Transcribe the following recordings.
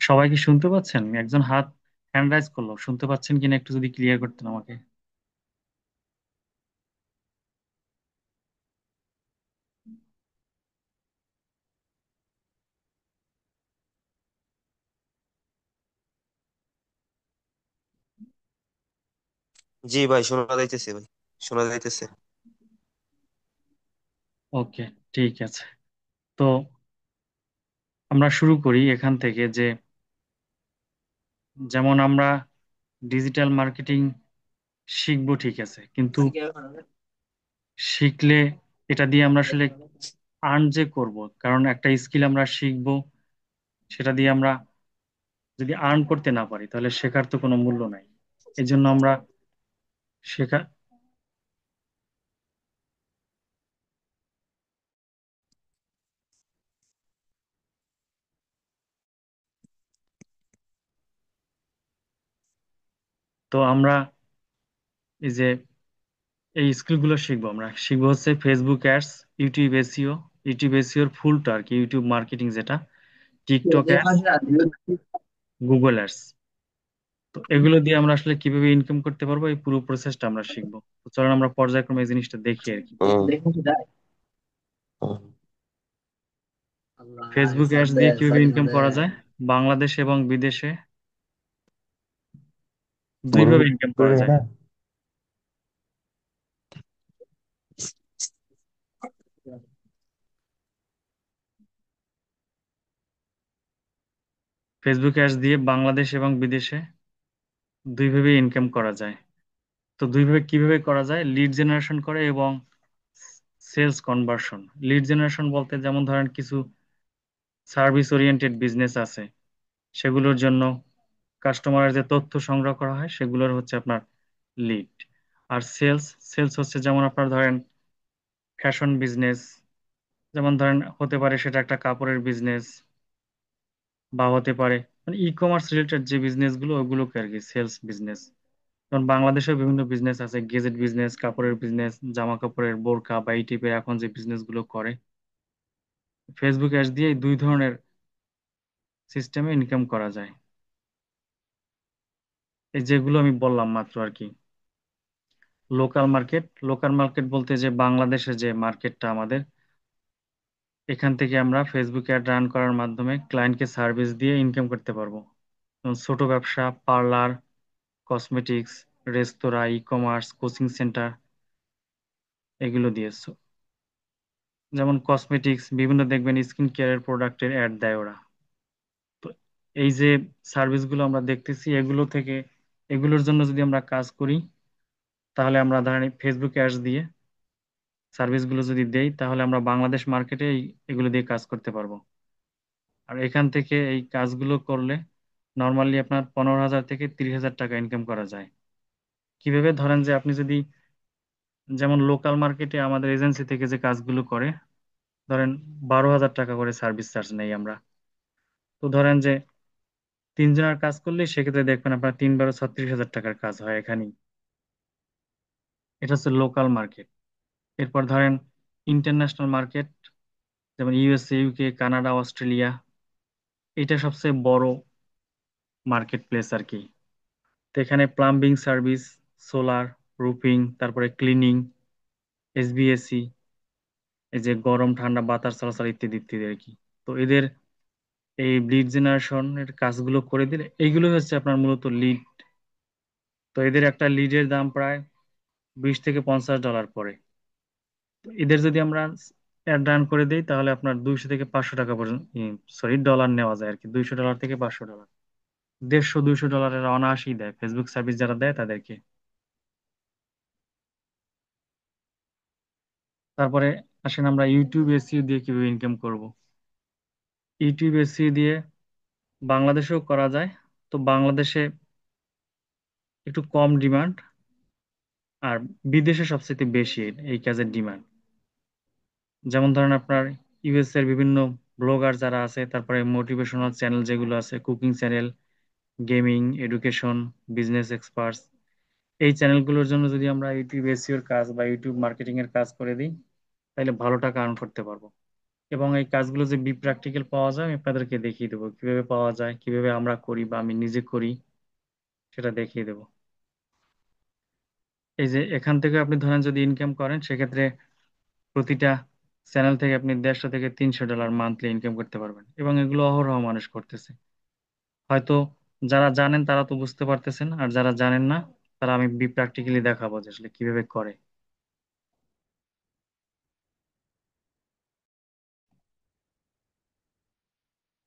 সবাই কি শুনতে পাচ্ছেন? একজন হাত হ্যান্ড রাইজ করলো, শুনতে পাচ্ছেন কিনা একটু যদি ক্লিয়ার করতেন আমাকে। জি ভাই, শোনা যাইতেছে ভাই, শোনা যাইতেছে। ওকে, ঠিক আছে। তো আমরা শুরু করি এখান থেকে যে, যেমন আমরা ডিজিটাল মার্কেটিং শিখবো, ঠিক আছে, কিন্তু শিখলে এটা দিয়ে আমরা আসলে আর্ন যে করব, কারণ একটা স্কিল আমরা শিখবো, সেটা দিয়ে আমরা যদি আর্ন করতে না পারি তাহলে শেখার তো কোনো মূল্য নাই। এই জন্য আমরা শেখা তো আমরা এই যে এই স্কিলগুলো শিখবো, আমরা শিখবো হচ্ছে Facebook ads, YouTube SEO, YouTube এসইওর ফুলটা আর কি, ইউটিউব মার্কেটিং যেটা, টিকটক অ্যাডস, গুগল অ্যাডস। তো এগুলো দিয়ে আমরা আসলে কিভাবে ইনকাম করতে পারবো এই পুরো প্রসেসটা আমরা শিখবো। তো চলুন আমরা পর্যায়ক্রমে এই জিনিসটা দেখি আর কি। হুম, হুম। ফেসবুক অ্যাডস দিয়ে কিভাবে ইনকাম করা যায় বাংলাদেশ এবং বিদেশে, দুইভাবে ইনকাম করা যায়। ফেসবুক অ্যাডস দিয়ে বাংলাদেশ এবং বিদেশে দুইভাবে ইনকাম করা যায়। তো দুইভাবে কিভাবে করা যায়, লিড জেনারেশন করে এবং সেলস কনভার্সন। লিড জেনারেশন বলতে যেমন ধরেন কিছু সার্ভিস ওরিয়েন্টেড বিজনেস আছে, সেগুলোর জন্য কাস্টমারের যে তথ্য সংগ্রহ করা হয় সেগুলোর হচ্ছে আপনার লিড। আর সেলস, সেলস হচ্ছে যেমন আপনার ধরেন ফ্যাশন বিজনেস, যেমন ধরেন হতে পারে সেটা একটা কাপড়ের বিজনেস, বা হতে পারে মানে ই কমার্স রিলেটেড যে বিজনেস গুলো ওগুলোকে আর কি সেলস বিজনেস। যেমন বাংলাদেশেও বিভিন্ন বিজনেস আছে, গেজেট বিজনেস, কাপড়ের বিজনেস, জামা কাপড়ের, বোরকা বা এই টাইপের এখন যে বিজনেস গুলো করে, ফেসবুক অ্যাডস দিয়ে এই দুই ধরনের সিস্টেমে ইনকাম করা যায়। এই যেগুলো আমি বললাম মাত্র আর কি। লোকাল মার্কেট, লোকাল মার্কেট বলতে যে বাংলাদেশের যে মার্কেটটা আমাদের, এখান থেকে আমরা ফেসবুক অ্যাড রান করার মাধ্যমে ক্লায়েন্টকে সার্ভিস দিয়ে ইনকাম করতে পারবো। যেমন ছোট ব্যবসা, পার্লার, কসমেটিক্স, রেস্তোরাঁ, ই কমার্স, কোচিং সেন্টার, এগুলো দিয়ে যেমন কসমেটিক্স বিভিন্ন দেখবেন স্কিন কেয়ারের প্রোডাক্টের অ্যাড দেয় ওরা। তো এই যে সার্ভিসগুলো আমরা দেখতেছি, এগুলো থেকে এগুলোর জন্য যদি আমরা কাজ করি তাহলে আমরা ধরেন ফেসবুক অ্যাডস দিয়ে সার্ভিসগুলো যদি দেই তাহলে আমরা বাংলাদেশ মার্কেটে এগুলো দিয়ে কাজ করতে পারবো। আর এখান থেকে এই কাজগুলো করলে নর্মালি আপনার 15,000 থেকে 30,000 টাকা ইনকাম করা যায়। কিভাবে, ধরেন যে আপনি যদি, যেমন লোকাল মার্কেটে আমাদের এজেন্সি থেকে যে কাজগুলো করে, ধরেন 12,000 টাকা করে সার্ভিস চার্জ নেই আমরা। তো ধরেন যে তিনজনের কাজ করলে সেক্ষেত্রে দেখবেন আপনার 3 × 36,000 টাকার কাজ হয় এখানেই। এটা হচ্ছে লোকাল মার্কেট। এরপর ধরেন ইন্টারন্যাশনাল মার্কেট, যেমন ইউএসএ, ইউকে, কানাডা, অস্ট্রেলিয়া, এটা সবচেয়ে বড় মার্কেট প্লেস আর কি। তো এখানে প্লাম্বিং সার্ভিস, সোলার, রুফিং, তারপরে ক্লিনিং, এসবিএসি, এই যে গরম ঠান্ডা বাতাস চলাচল ইত্যাদি ইত্যাদি আর কি। তো এদের এই লিড জেনারেশন এর কাজগুলো করে দিলে এইগুলো হচ্ছে আপনার মূলত লিড। তো এদের একটা লিডের দাম প্রায় $20 থেকে $50 পড়ে। তো এদের যদি আমরা অ্যাড রান করে দিই তাহলে আপনার 200 থেকে 500 টাকা পর্যন্ত, সরি, ডলার নেওয়া যায় আর কি, $200 থেকে $500, 150-200 ডলারের অনায়াসই দেয় ফেসবুক সার্ভিস যারা দেয় তাদেরকে। তারপরে আসেন আমরা ইউটিউব এসইও দিয়ে কিভাবে ইনকাম করব। ইউটিউব এসইও দিয়ে বাংলাদেশেও করা যায়। তো বাংলাদেশে একটু কম ডিমান্ড, আর বিদেশে সবচেয়ে বেশি এই কাজের ডিমান্ড। যেমন ধরেন আপনার ইউএস এর বিভিন্ন ব্লগার যারা আছে, তারপরে মোটিভেশনাল চ্যানেল যেগুলো আছে, cooking channel, gaming, education, business experts, এই চ্যানেলগুলোর জন্য যদি আমরা ইউটিউব এসইও এর কাজ বা ইউটিউব মার্কেটিং এর কাজ করে দিই তাহলে ভালো টাকা আর্ন করতে পারবো। এবং এই কাজগুলো যে বি প্র্যাকটিক্যাল পাওয়া যায় আমি আপনাদেরকে দেখিয়ে দেবো কিভাবে পাওয়া যায়, কিভাবে আমরা করি বা আমি নিজে করি সেটা দেখিয়ে দেবো। এই যে এখান থেকে আপনি ধরেন যদি ইনকাম করেন সেক্ষেত্রে প্রতিটা চ্যানেল থেকে আপনি 150 থেকে 300 ডলার মান্থলি ইনকাম করতে পারবেন, এবং এগুলো অহরহ মানুষ করতেছে। হয়তো যারা জানেন তারা তো বুঝতে পারতেছেন, আর যারা জানেন না তারা আমি বি প্র্যাকটিক্যালি দেখাবো যে আসলে কিভাবে করে।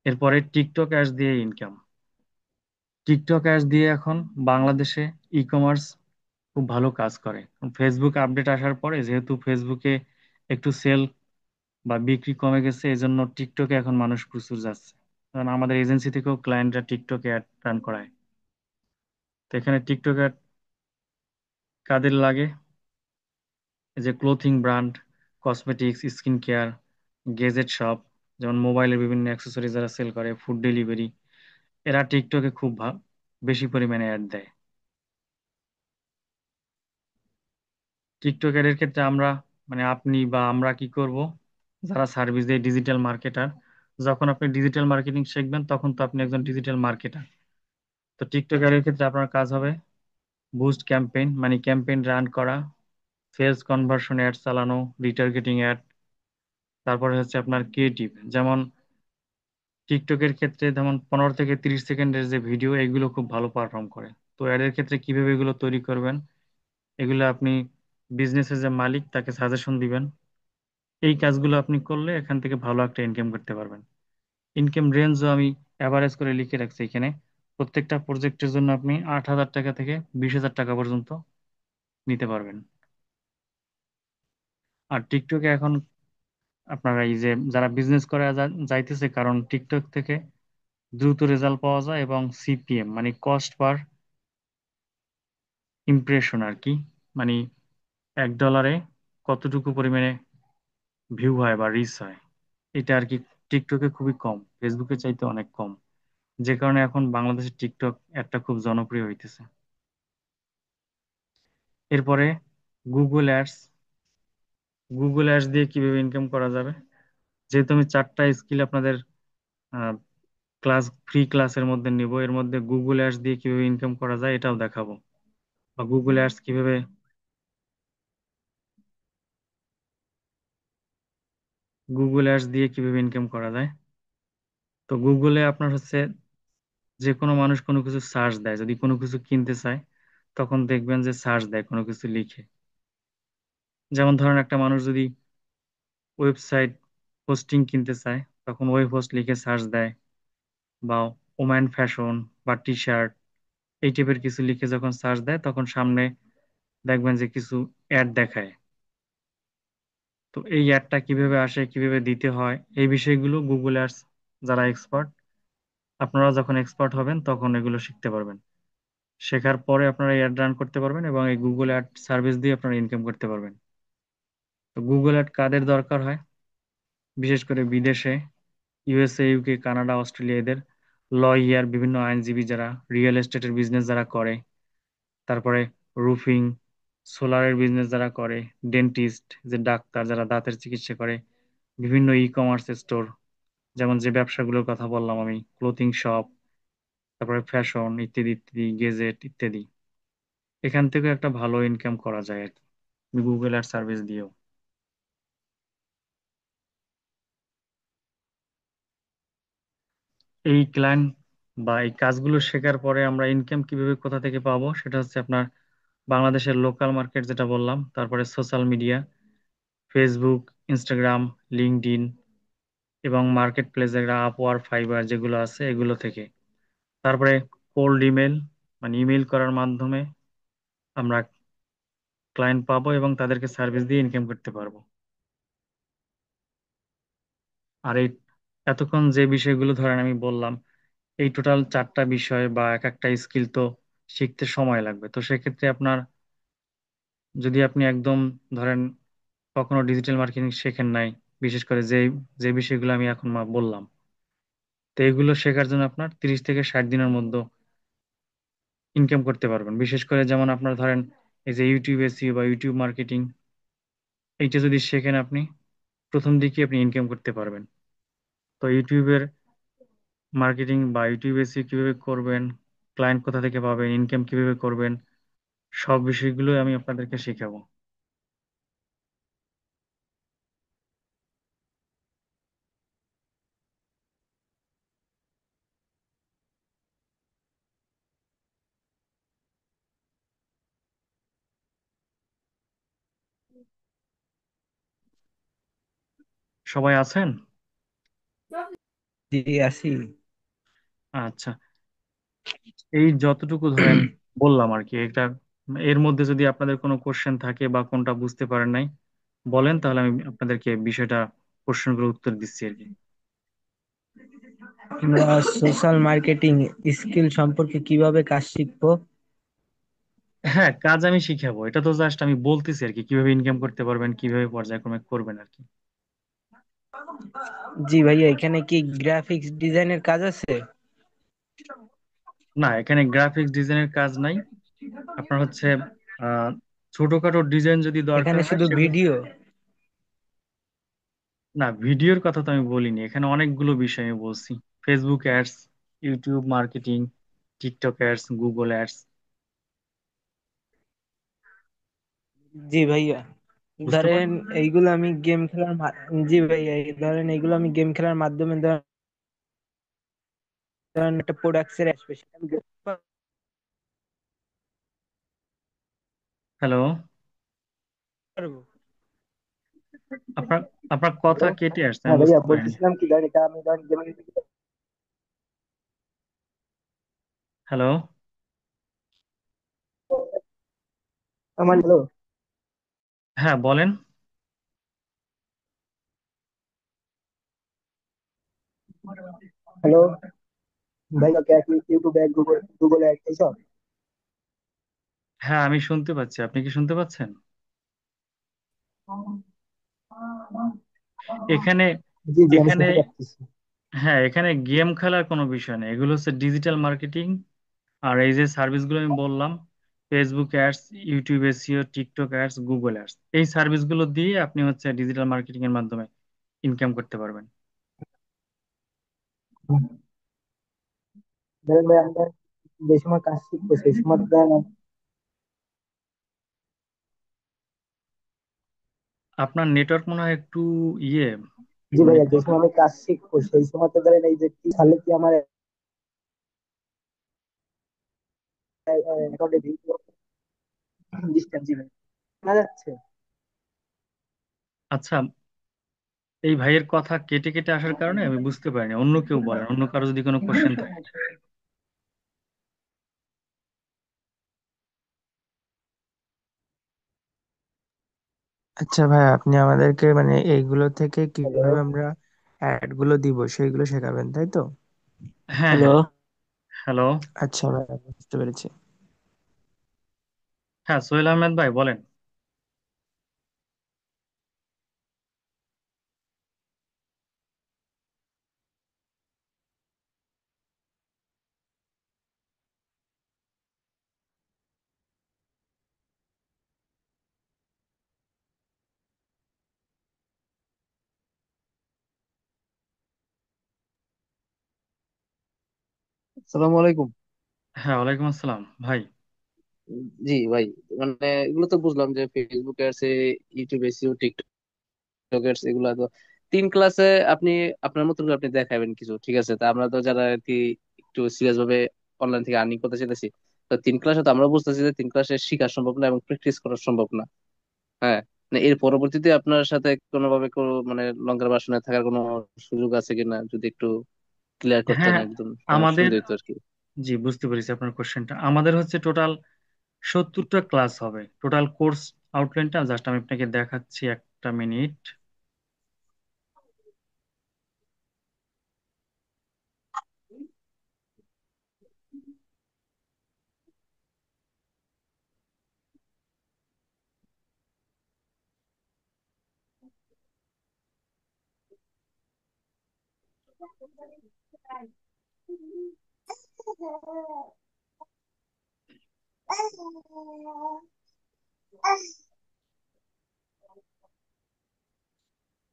এরপরে টিকটক অ্যাডস দিয়ে ইনকাম। টিকটক অ্যাডস দিয়ে এখন বাংলাদেশে ই কমার্স খুব ভালো কাজ করে। ফেসবুক আপডেট আসার পরে যেহেতু ফেসবুকে একটু সেল বা বিক্রি কমে গেছে, এই জন্য টিকটকে এখন মানুষ প্রচুর যাচ্ছে। কারণ আমাদের এজেন্সি থেকেও ক্লায়েন্টরা টিকটকে অ্যাড রান করায়। তো এখানে টিকটক অ্যাড কাদের লাগে? এই যে clothing brand, cosmetics, skin care, gadget shop, যেমন মোবাইলের বিভিন্ন অ্যাক্সেসরি যারা সেল করে, ফুড ডেলিভারি, এরা টিকটকে খুব বেশি পরিমাণে অ্যাড দেয়। টিকটক এর ক্ষেত্রে আমরা মানে আপনি বা আমরা কি করব, যারা সার্ভিস দেয় ডিজিটাল মার্কেটার, যখন আপনি ডিজিটাল মার্কেটিং শিখবেন তখন তো আপনি একজন ডিজিটাল মার্কেটার। তো টিকটক এর ক্ষেত্রে আপনার কাজ হবে বুস্ট ক্যাম্পেইন, মানে ক্যাম্পেইন রান করা, সেলস কনভার্সন অ্যাড চালানো, রিটার্গেটিং অ্যাড, তারপরে হচ্ছে আপনার ক্রিয়েটিভ, যেমন টিকটকের ক্ষেত্রে যেমন 15 থেকে 30 সেকেন্ডের যে ভিডিও এগুলো খুব ভালো পারফর্ম করে। তো অ্যাডের ক্ষেত্রে কিভাবে এগুলো তৈরি করবেন, এগুলো আপনি বিজনেসের যে মালিক তাকে সাজেশন দিবেন। এই কাজগুলো আপনি করলে এখান থেকে ভালো একটা ইনকাম করতে পারবেন। ইনকাম রেঞ্জও আমি অ্যাভারেজ করে লিখে রাখছি এখানে। প্রত্যেকটা প্রজেক্টের জন্য আপনি 8,000 টাকা থেকে 20,000 টাকা পর্যন্ত নিতে পারবেন। আর টিকটকে এখন আপনারা এই যে যারা বিজনেস করে যাইতেছে, কারণ টিকটক থেকে দ্রুত রেজাল্ট পাওয়া যায় এবং সিপিএম মানে কস্ট পার ইমপ্রেশন আর কি, মানে $1 কতটুকু পরিমাণে ভিউ হয় বা রিচ হয়, এটা আর কি টিকটকে খুবই কম, ফেসবুকে চাইতে অনেক কম। যে কারণে এখন বাংলাদেশের টিকটক একটা খুব জনপ্রিয় হইতেছে। এরপরে গুগল অ্যাডস। গুগল অ্যাডস দিয়ে কিভাবে ইনকাম করা যাবে, যেহেতু আমি 4টা স্কিল আপনাদের ফ্রি ক্লাসের মধ্যে নিব, এর মধ্যে গুগল অ্যাডস দিয়ে কিভাবে ইনকাম করা যায় এটাও দেখাবো, বা গুগল অ্যাডস কিভাবে গুগল অ্যাডস দিয়ে কিভাবে ইনকাম করা যায়। তো গুগলে আপনার হচ্ছে যে কোনো মানুষ কোনো কিছু সার্চ দেয়, যদি কোনো কিছু কিনতে চায় তখন দেখবেন যে সার্চ দেয় কোনো কিছু লিখে। যেমন ধরেন একটা মানুষ যদি ওয়েবসাইট হোস্টিং কিনতে চায় তখন ওয়েব হোস্ট লিখে সার্চ দেয়, বা ওম্যান ফ্যাশন বা টি শার্ট এই টাইপের কিছু লিখে যখন সার্চ দেয় তখন সামনে দেখবেন যে কিছু অ্যাড দেখায়। তো এই অ্যাডটা কিভাবে আসে, কিভাবে দিতে হয়, এই বিষয়গুলো গুগল অ্যাডস যারা এক্সপার্ট, আপনারা যখন এক্সপার্ট হবেন তখন এগুলো শিখতে পারবেন। শেখার পরে আপনারা অ্যাড রান করতে পারবেন এবং এই গুগল অ্যাড সার্ভিস দিয়ে আপনারা ইনকাম করতে পারবেন। তো গুগল অ্যাড কাদের দরকার হয়, বিশেষ করে বিদেশে, ইউএসএ, ইউকে, কানাডা, অস্ট্রেলিয়া, এদের লয়ার, বিভিন্ন আইনজীবী যারা রিয়েল এস্টেটের বিজনেস যারা করে, তারপরে রুফিং, সোলারের বিজনেস যারা করে, ডেন্টিস্ট যে ডাক্তার যারা দাঁতের চিকিৎসা করে, বিভিন্ন ই কমার্স স্টোর, যেমন যে ব্যবসাগুলোর কথা বললাম আমি, ক্লোথিং শপ, তারপরে ফ্যাশন ইত্যাদি ইত্যাদি, গেজেট ইত্যাদি, এখান থেকে একটা ভালো ইনকাম করা যায় আর কি গুগল আর সার্ভিস দিয়েও। এই ক্লায়েন্ট বা এই কাজগুলো শেখার পরে আমরা ইনকাম কিভাবে কোথা থেকে পাবো সেটা হচ্ছে আপনার বাংলাদেশের লোকাল মার্কেট যেটা বললাম, তারপরে social media, Facebook, Instagram, LinkedIn, এবং মার্কেট প্লেস যেগুলো আপওয়ার, ফাইবার যেগুলো আছে এগুলো থেকে। তারপরে কোল্ড ইমেল, মানে ইমেল করার মাধ্যমে আমরা ক্লায়েন্ট পাবো এবং তাদেরকে সার্ভিস দিয়ে ইনকাম করতে পারবো। আর এই এতক্ষণ যে বিষয়গুলো ধরেন আমি বললাম, এই টোটাল 4টা বিষয় বা এক একটা স্কিল তো শিখতে সময় লাগবে। তো সেক্ষেত্রে আপনার যদি আপনি একদম ধরেন কখনো ডিজিটাল মার্কেটিং শেখেন নাই, বিশেষ করে যে যে বিষয়গুলো আমি এখন বললাম, তো এগুলো শেখার জন্য আপনার 30 থেকে 60 দিনের মধ্যে ইনকাম করতে পারবেন। বিশেষ করে যেমন আপনার ধরেন এই যে ইউটিউব এসইও বা ইউটিউব মার্কেটিং, এইটা যদি শেখেন আপনি প্রথম দিকে আপনি ইনকাম করতে পারবেন। তো ইউটিউবের মার্কেটিং বা ইউটিউব এসিও কিভাবে করবেন, ক্লায়েন্ট কোথা থেকে পাবেন, ইনকাম কিভাবে করবেন, সব বিষয়গুলো আমি আপনাদেরকে শেখাবো। সবাই আছেন? জি, আছি। আচ্ছা, এই যতটুকু ধরেন বললাম আর কি, এটা এর মধ্যে যদি আপনাদের কোনো কোশ্চেন থাকে বা কোনটা বুঝতে পারেন নাই বলেন, তাহলে আমি আপনাদেরকে বিষয়টা, কোশ্চেনগুলোর উত্তর দিচ্ছি আর কি। আমরা সোশ্যাল মার্কেটিং স্কিল সম্পর্কে কিভাবে কাজ শিখবো? হ্যাঁ, কাজ আমি শিখাবো, এটা তো জাস্ট আমি বলতেছি আর কি, কিভাবে ইনকাম করতে পারবেন, কিভাবে পর্যায়ক্রমে করবেন আর কি। জি ভাইয়া, এখানে কি গ্রাফিক্স ডিজাইনের কাজ আছে? না, এখানে গ্রাফিক্স ডিজাইনের কাজ নাই। আপনার হচ্ছে আহ ছোটখাটো ডিজাইন যদি দরকার এখানে হয় শুধু সেগুলো। ভিডিও? না, ভিডিওর কথা তো আমি বলিনি, এখানে অনেকগুলো বিষয় আমি বলছি। Facebook ads, YouTube marketing, TikTok ads, Google ads. জি ভাইয়া, বুঝতে ধরেন পারলেন? এইগুলো আমি গেম খেলার জি ভাইয়া, ধরেন এইগুলো আমি গেম খেলার মাধ্যমে ধরেন ধরেন একটা প্রোডাক্টস এর আসবে, সেটা আমি দেখতে হ্যালো, পারবো। আপনার আপনার কথা হ্যালো। কেটে আসছে, হ্যাঁ আমি ভাইয়া, বুঝতে পারিনি। বলতেছিলাম কি, ধরেন এটা আমি ধরেন গেম। হ্যালো। আমার হ্যালো। হ্যাঁ, বলেন। হ্যালো ভাইয়া, কে কি YouTube add, Google Google ad এইসব? হ্যাঁ, আমি শুনতে পাচ্ছি, আপনি কি শুনতে পাচ্ছেন? এখানে জি জি, আমি এখানে শুনতে পাচ্ছি। হ্যাঁ, এখানে গেম খেলার কোনো বিষয় নেই, এগুলো হচ্ছে ডিজিটাল মার্কেটিং। আর এই যে সার্ভিসগুলো আমি বললাম, Facebook ads, YouTube SEO, TikTok ads, Google ads, এই সার্ভিসগুলো দিয়ে আপনি হচ্ছে ডিজিটাল মার্কেটিং এর মাধ্যমে ইনকাম করতে পারবেন। ধরেন ভাই, আমরা যে সময় কাজ শিখবো সেই সময় তো ধরেন। আপনার নেটওয়ার্ক মনে হয় একটু ইয়ে, জি মানে ভাইয়া, যে কথা। সময় আমি কাজ শিখবো সেই সময় তো ধরেন এই যে তাহলে কি আমার অ্যাকাউন্টে ডিস্টেন্স, জি ভাই, শোনা যাচ্ছে? আচ্ছা, এই ভাইয়ের কথা কেটে কেটে আসার কারণে আমি বুঝতে পারিনি, অন্য কেউ বলেন, অন্য কারো যদি কোনো কোশ্চেন থাকে। আচ্ছা ভাই, আপনি আমাদেরকে মানে এইগুলো থেকে হ্যালো। কিভাবে আমরা অ্যাড গুলো দিব সেইগুলো শেখাবেন, তাই তো? হ্যাঁ, হ্যালো। হ্যাঁ। হ্যালো। আচ্ছা ভাই, আমি বুঝতে পেরেছি। হ্যাঁ, সোহেল আহমেদ ভাই বলেন। আসসালামু আলাইকুম। হ্যাঁ, ওয়ালাইকুম আসসালাম ভাই। জি ভাই, মানে এগুলো তো বুঝলাম যে Facebook ads, YouTube SEO, TikTok ads, এগুলো তো 3 ক্লাসে আপনি আপনার মতো করে আপনি দেখাবেন কিছু, ঠিক আছে? তা আমরা তো যারা আর কি একটু সিরিয়াস ভাবে অনলাইন থেকে আর্নিং করতে চাইতেছি, তো 3 ক্লাসে তো আমরা বুঝতেছি যে 3 ক্লাসে শেখা সম্ভব না এবং প্র্যাকটিস করা সম্ভব না। হ্যাঁ, মানে এর পরবর্তীতে আপনার সাথে কোনোভাবে কোনো মানে লঙ্কার বাসনে থাকার কোনো সুযোগ আছে কিনা, যদি একটু ক্লিয়ার করতেন হ্যাঁ, একদম, মানে আমাদের, সুবিধা হইতো আর কি। জি বুঝতে পেরেছি আপনার কোশ্চেনটা। আমাদের হচ্ছে টোটাল 70টা ক্লাস হবে, টোটাল কোর্স আউটলাইনটা জাস্ট আমি আপনাকে দেখাচ্ছি, একটা মিনিট।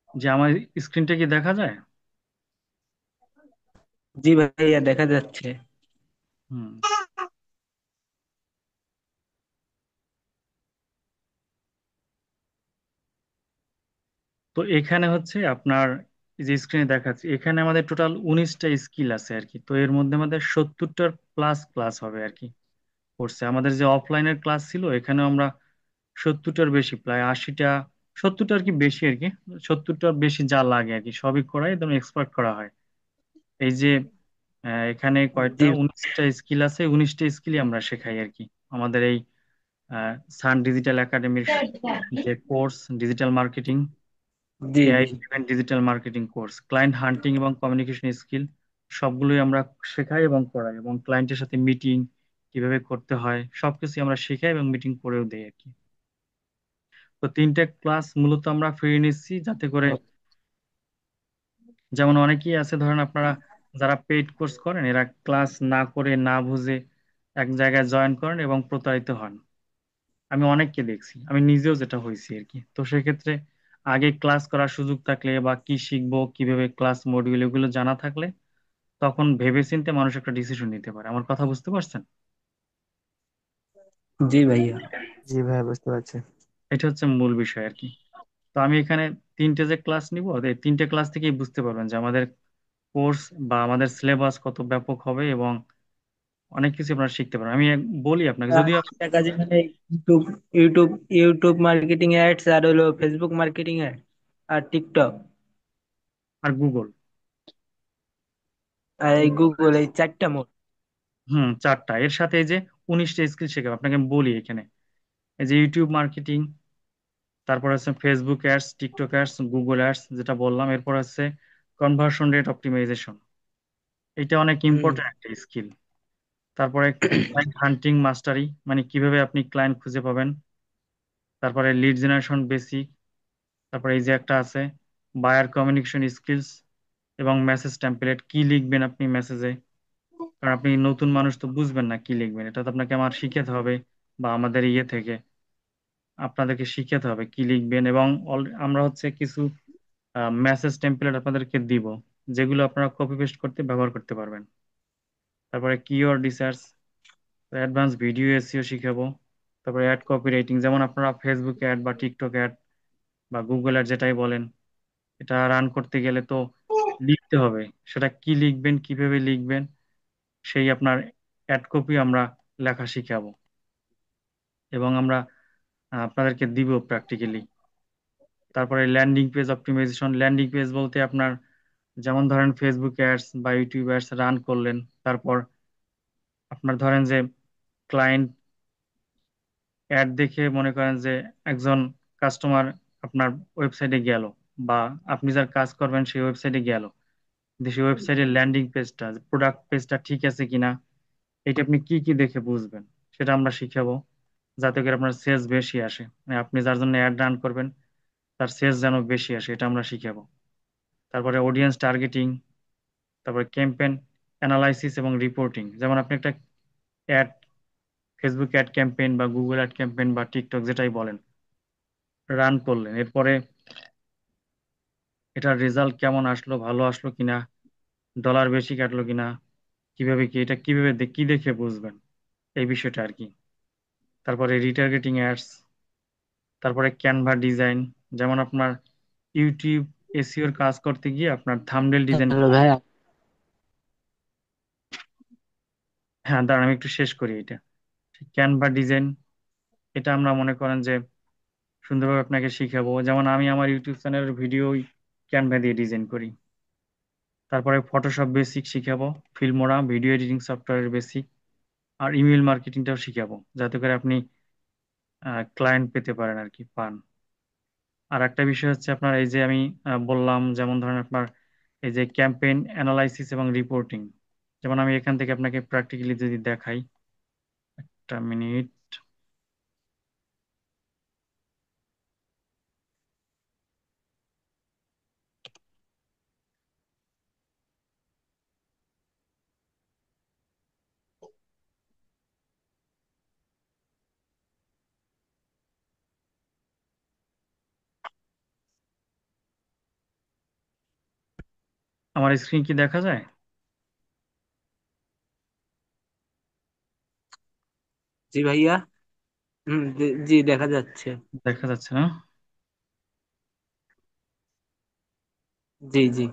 যে আমার স্ক্রিনটা কি দেখা যায়? জি ভাইয়া দেখা যাচ্ছে। হুম। তো এখানে হচ্ছে আপনার এই যে স্ক্রিনে দেখাচ্ছে, এখানে আমাদের টোটাল 19টা স্কিল আছে আর কি। তো এর মধ্যে আমাদের 70টার প্লাস ক্লাস হবে আর কি কোর্সে। আমাদের যে অফলাইনের ক্লাস ছিল এখানেও আমরা 70টার বেশি, প্রায় 80টা, 70টা আর কি বেশি আর কি, 70টার বেশি যা লাগে আর কি সবই করাই একদম এক্সপার্ট করা হয়। এই যে এখানে কয়টা জি 19টা স্কিল আছে, 19টা স্কিলই আমরা শেখাই আর কি। আমাদের এই সান ডিজিটাল একাডেমির যে কোর্স, ডিজিটাল মার্কেটিং, জি এআই জি driven digital marketing course, client hunting এবং কমিউনিকেশন স্কিল সবগুলোই আমরা শেখাই এবং করাই, এবং ক্লায়েন্টের সাথে মিটিং কিভাবে করতে হয় সবকিছু আমরা শেখাই এবং মিটিং করেও দেই আর কি। তো 3টে ক্লাস মূলত আমরা ফ্রি নিচ্ছি যাতে করে, যেমন অনেকেই আছে ধরেন আপনারা যারা পেইড কোর্স করেন এরা ক্লাস না করে না বুঝে এক জায়গায় জয়েন করেন এবং প্রতারিত হন। আমি অনেককে দেখছি, আমি নিজেও যেটা হয়েছি আর কি। তো সেক্ষেত্রে আগে ক্লাস করার সুযোগ থাকলে বা কি শিখবো কিভাবে ক্লাস মডিউল এগুলো জানা থাকলে তখন ভেবেচিন্তে মানুষ একটা ডিসিশন নিতে পারে। আমার কথা বুঝতে পারছেন? জি ভাইয়া। জি ভাই, বুঝতে পারছি। এটা হচ্ছে মূল বিষয় আর কি। তো আমি এখানে 3টে যে ক্লাস নিব, এই 3টে ক্লাস থেকেই বুঝতে পারবেন যে আমাদের কোর্স বা আমাদের সিলেবাস কত ব্যাপক হবে এবং অনেক কিছু আপনারা শিখতে পারবেন। আমি বলি আপনাকে, যদিও একটা কাজে মানে YouTube YouTube YouTube marketing ads, আর হলো ফেসবুক মার্কেটিং অ্যাড, আর টিকটক, আর গুগল। আর এই গুগল, এই চারটা মোড। হুম, 4টা, এর সাথে এই যে 19টা স্কিল শেখাবো আপনাকে। আমি বলি এখানে এই যে ইউটিউব মার্কেটিং, তারপর আছে Facebook ads, TikTok ads, Google ads যেটা বললাম, এরপর আছে কনভার্সন রেট অপটিমাইজেশন, এটা অনেক হুম। ইম্পর্টেন্ট একটা স্কিল। তারপরে ক্লায়েন্ট হান্টিং মাস্টারি, মানে কিভাবে আপনি ক্লায়েন্ট খুঁজে পাবেন। তারপরে লিড জেনারেশন বেসিক। তারপরে এই যে একটা আছে বায়ার কমিউনিকেশন স্কিলস এবং মেসেজ টেমপ্লেট, কি লিখবেন আপনি মেসেজে, কারণ আপনি নতুন মানুষ তো বুঝবেন না কি লিখবেন, এটা তো আপনাকে আমার শিখাতে হবে বা আমাদের ইয়ে থেকে আপনাদেরকে শিখাতে হবে কি লিখবেন। এবং আমরা হচ্ছে কিছু মেসেজ টেমপ্লেট আপনাদেরকে দিব যেগুলো আপনারা কপি পেস্ট করতে ব্যবহার করতে পারবেন। তারপরে keyword research, advance video SEO শিখাবো। তারপরে অ্যাড কপি রাইটিং, যেমন আপনারা ফেসবুক অ্যাড বা টিকটক অ্যাড বা গুগল অ্যাড যেটাই বলেন, এটা রান করতে গেলে তো লিখতে হবে। সেটা কি লিখবেন কিভাবে লিখবেন সেই আপনার অ্যাড কপি আমরা লেখা শিখাবো এবং আমরা আপনাদেরকে দিব প্র্যাকটিক্যালি। তারপরে landing page optimisation, landing page বলতে আপনার যেমন ধরেন ফেসবুক অ্যাডস বা ইউটিউব অ্যাডস রান করলেন, তারপর আপনার ধরেন যে ক্লায়েন্ট অ্যাড দেখে মনে করেন যে একজন কাস্টমার আপনার ওয়েবসাইটে গেল বা আপনি যার কাজ করবেন সেই ওয়েবসাইটে গেল, কিন্তু সেই ওয়েবসাইটের ল্যান্ডিং পেজটা, প্রোডাক্ট পেজটা ঠিক আছে কিনা, এটা আপনি কি কি দেখে বুঝবেন সেটা আমরা শিখাবো যাতে করে আপনার সেলস বেশি আসে, মানে আপনি যার জন্য অ্যাড রান করবেন তার সেলস যেন বেশি আসে, এটা আমরা শিখাবো। তারপরে অডিয়েন্স টার্গেটিং, তারপরে ক্যাম্পেইন অ্যানালাইসিস এবং রিপোর্টিং, যেমন আপনি একটা অ্যাড, ফেসবুক অ্যাড ক্যাম্পেইন বা গুগল অ্যাড ক্যাম্পেইন বা টিকটক যেটাই বলেন রান করলেন, এরপরে এটার রেজাল্ট কেমন আসলো, ভালো আসলো কিনা, ডলার বেশি কাটলো কিনা, কিভাবে কি এটা কিভাবে কি দেখে বুঝবেন, এই বিষয়টা আর কি। তারপরে রিটার্গেটিং অ্যাডস, তারপরে ক্যানভা ডিজাইন, যেমন আপনার ইউটিউব এসইওর কাজ করতে গিয়ে আপনার থাম্বনেল ডিজাইন। হ্যালো ভাইয়া। হ্যাঁ দাঁড়ান আমি একটু শেষ করি এটা। ক্যানভা ডিজাইন, এটা আমরা মনে করেন যে সুন্দরভাবে আপনাকে শিখাবো, যেমন আমি আমার ইউটিউব চ্যানেলের ভিডিও ক্যানভা দিয়ে ডিজাইন করি। তারপরে ফটোশপ বেসিক শিখাবো, ফিল্মোরা ভিডিও এডিটিং সফটওয়্যারের বেসিক, আর ইমেল মার্কেটিংটাও শিখাবো যাতে করে আপনি ক্লায়েন্ট পেতে পারেন আর কি পান। আর একটা বিষয় হচ্ছে আপনার এই যে আমি বললাম, যেমন ধরেন আপনার এই যে ক্যাম্পেইন অ্যানালাইসিস এবং রিপোর্টিং, যেমন আমি এখান থেকে আপনাকে প্র্যাকটিক্যালি যদি দেখাই, একটা মিনিট। আমার স্ক্রিন কি দেখা যায়? জি ভাইয়া। জি দেখা যাচ্ছে। দেখা যাচ্ছে না? জি জি।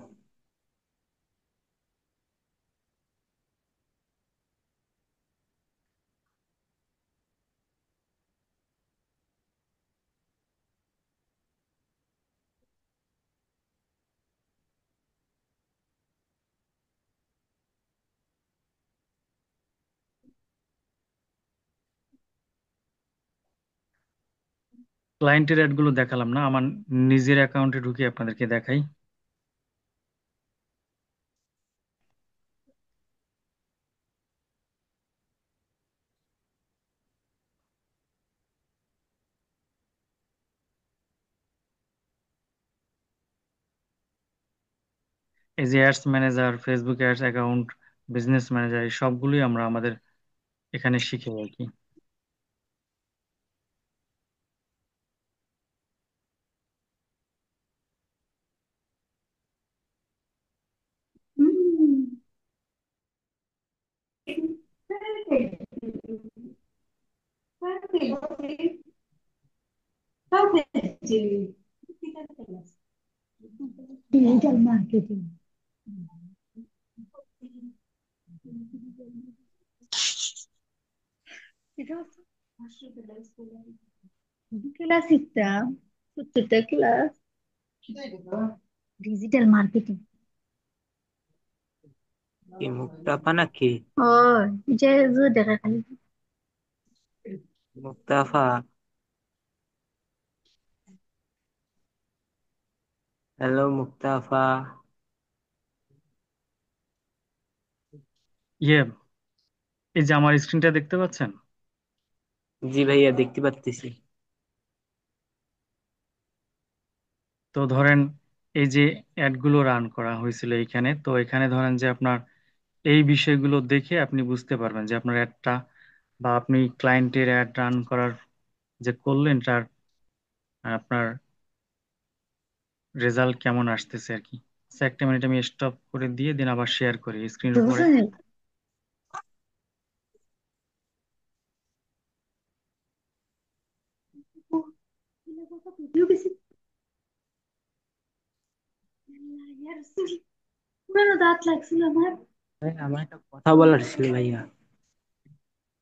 ক্লায়েন্টের অ্যাড গুলো দেখালাম না, আমার নিজের অ্যাকাউন্টে ঢুকে আপনাদেরকে দেখাই। এই যে ads manager, Facebook ads account, business manager, এই সবগুলোই আমরা আমাদের এখানে শিখে আর কি। Digital marketing. এটা হচ্ছে ক্লাস শিখতাম, প্রত্যেকটা ক্লাস ডিজিটাল মার্কেটিং। কি মুক্তাফা নাকি? ও, যে যে দেখা খালি মুক্তাফা, হ্যালো মুক্তাফা। ইয়ে, এই যে আমার স্ক্রিনটা দেখতে পাচ্ছেন? জি ভাইয়া দেখতে পাচ্ছি। তো ধরেন এই যে অ্যাড গুলো রান করা হয়েছিল এইখানে, তো এখানে ধরেন যে আপনার এই বিষয়গুলো দেখে আপনি বুঝতে পারবেন যে আপনার অ্যাডটা বা আপনি ক্লায়েন্টের অ্যাড রান করার যে করলেন তার আপনার রেজাল্ট কেমন আসতেছে আর কি। So, একটা মিনিট আমি স্টপ করে দিয়ে দিন আবার শেয়ার করি স্ক্রিনের উপরে। বুঝছেন? পুরানো দাঁত লাগছিল আমার। ভাই, আমার একটা কথা বলার ছিল ভাইয়া।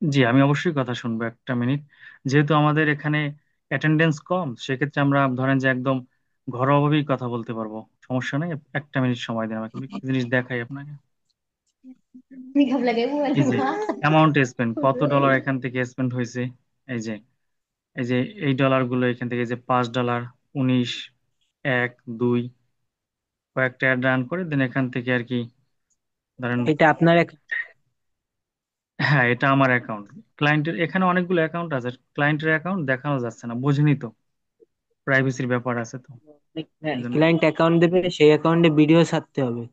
জি, আমি অবশ্যই কথা শুনবো, একটা মিনিট। যেহেতু আমাদের এখানে অ্যাটেন্ডেন্স কম, সেক্ষেত্রে আমরা ধরেন যে একদম ঘরোয়াভাবেই কথা বলতে পারবো, সমস্যা নেই। একটা মিনিট সময় দিন আমাকে, আমি একটা জিনিস দেখাই আপনাকে। মেকআপ লাগাই মোবাইল এই যে অ্যামাউন্ট স্পেন্ড, কত ডলার এখান থেকে স্পেন্ড হয়েছে। এই যে এই যে এই ডলার গুলো এখান থেকে, যে $5, 19, 1, 2, কয়েকটা অ্যাড রান করে দেন এখান থেকে আর কি। ধরেন, এটা আপনার হ্যাঁ এটা আমার অ্যাকাউন্ট। ক্লায়েন্টের এখানে অনেকগুলো অ্যাকাউন্ট আছে, ক্লায়েন্টের অ্যাকাউন্ট দেখানো যাচ্ছে না, বোঝেনি তো, প্রাইভেসির ব্যাপার আছে তো, এই জন্য। ক্লায়েন্ট অ্যাকাউন্ট দেবে, সেই অ্যাকাউন্টে ভিডিও ছাড়তে হবে।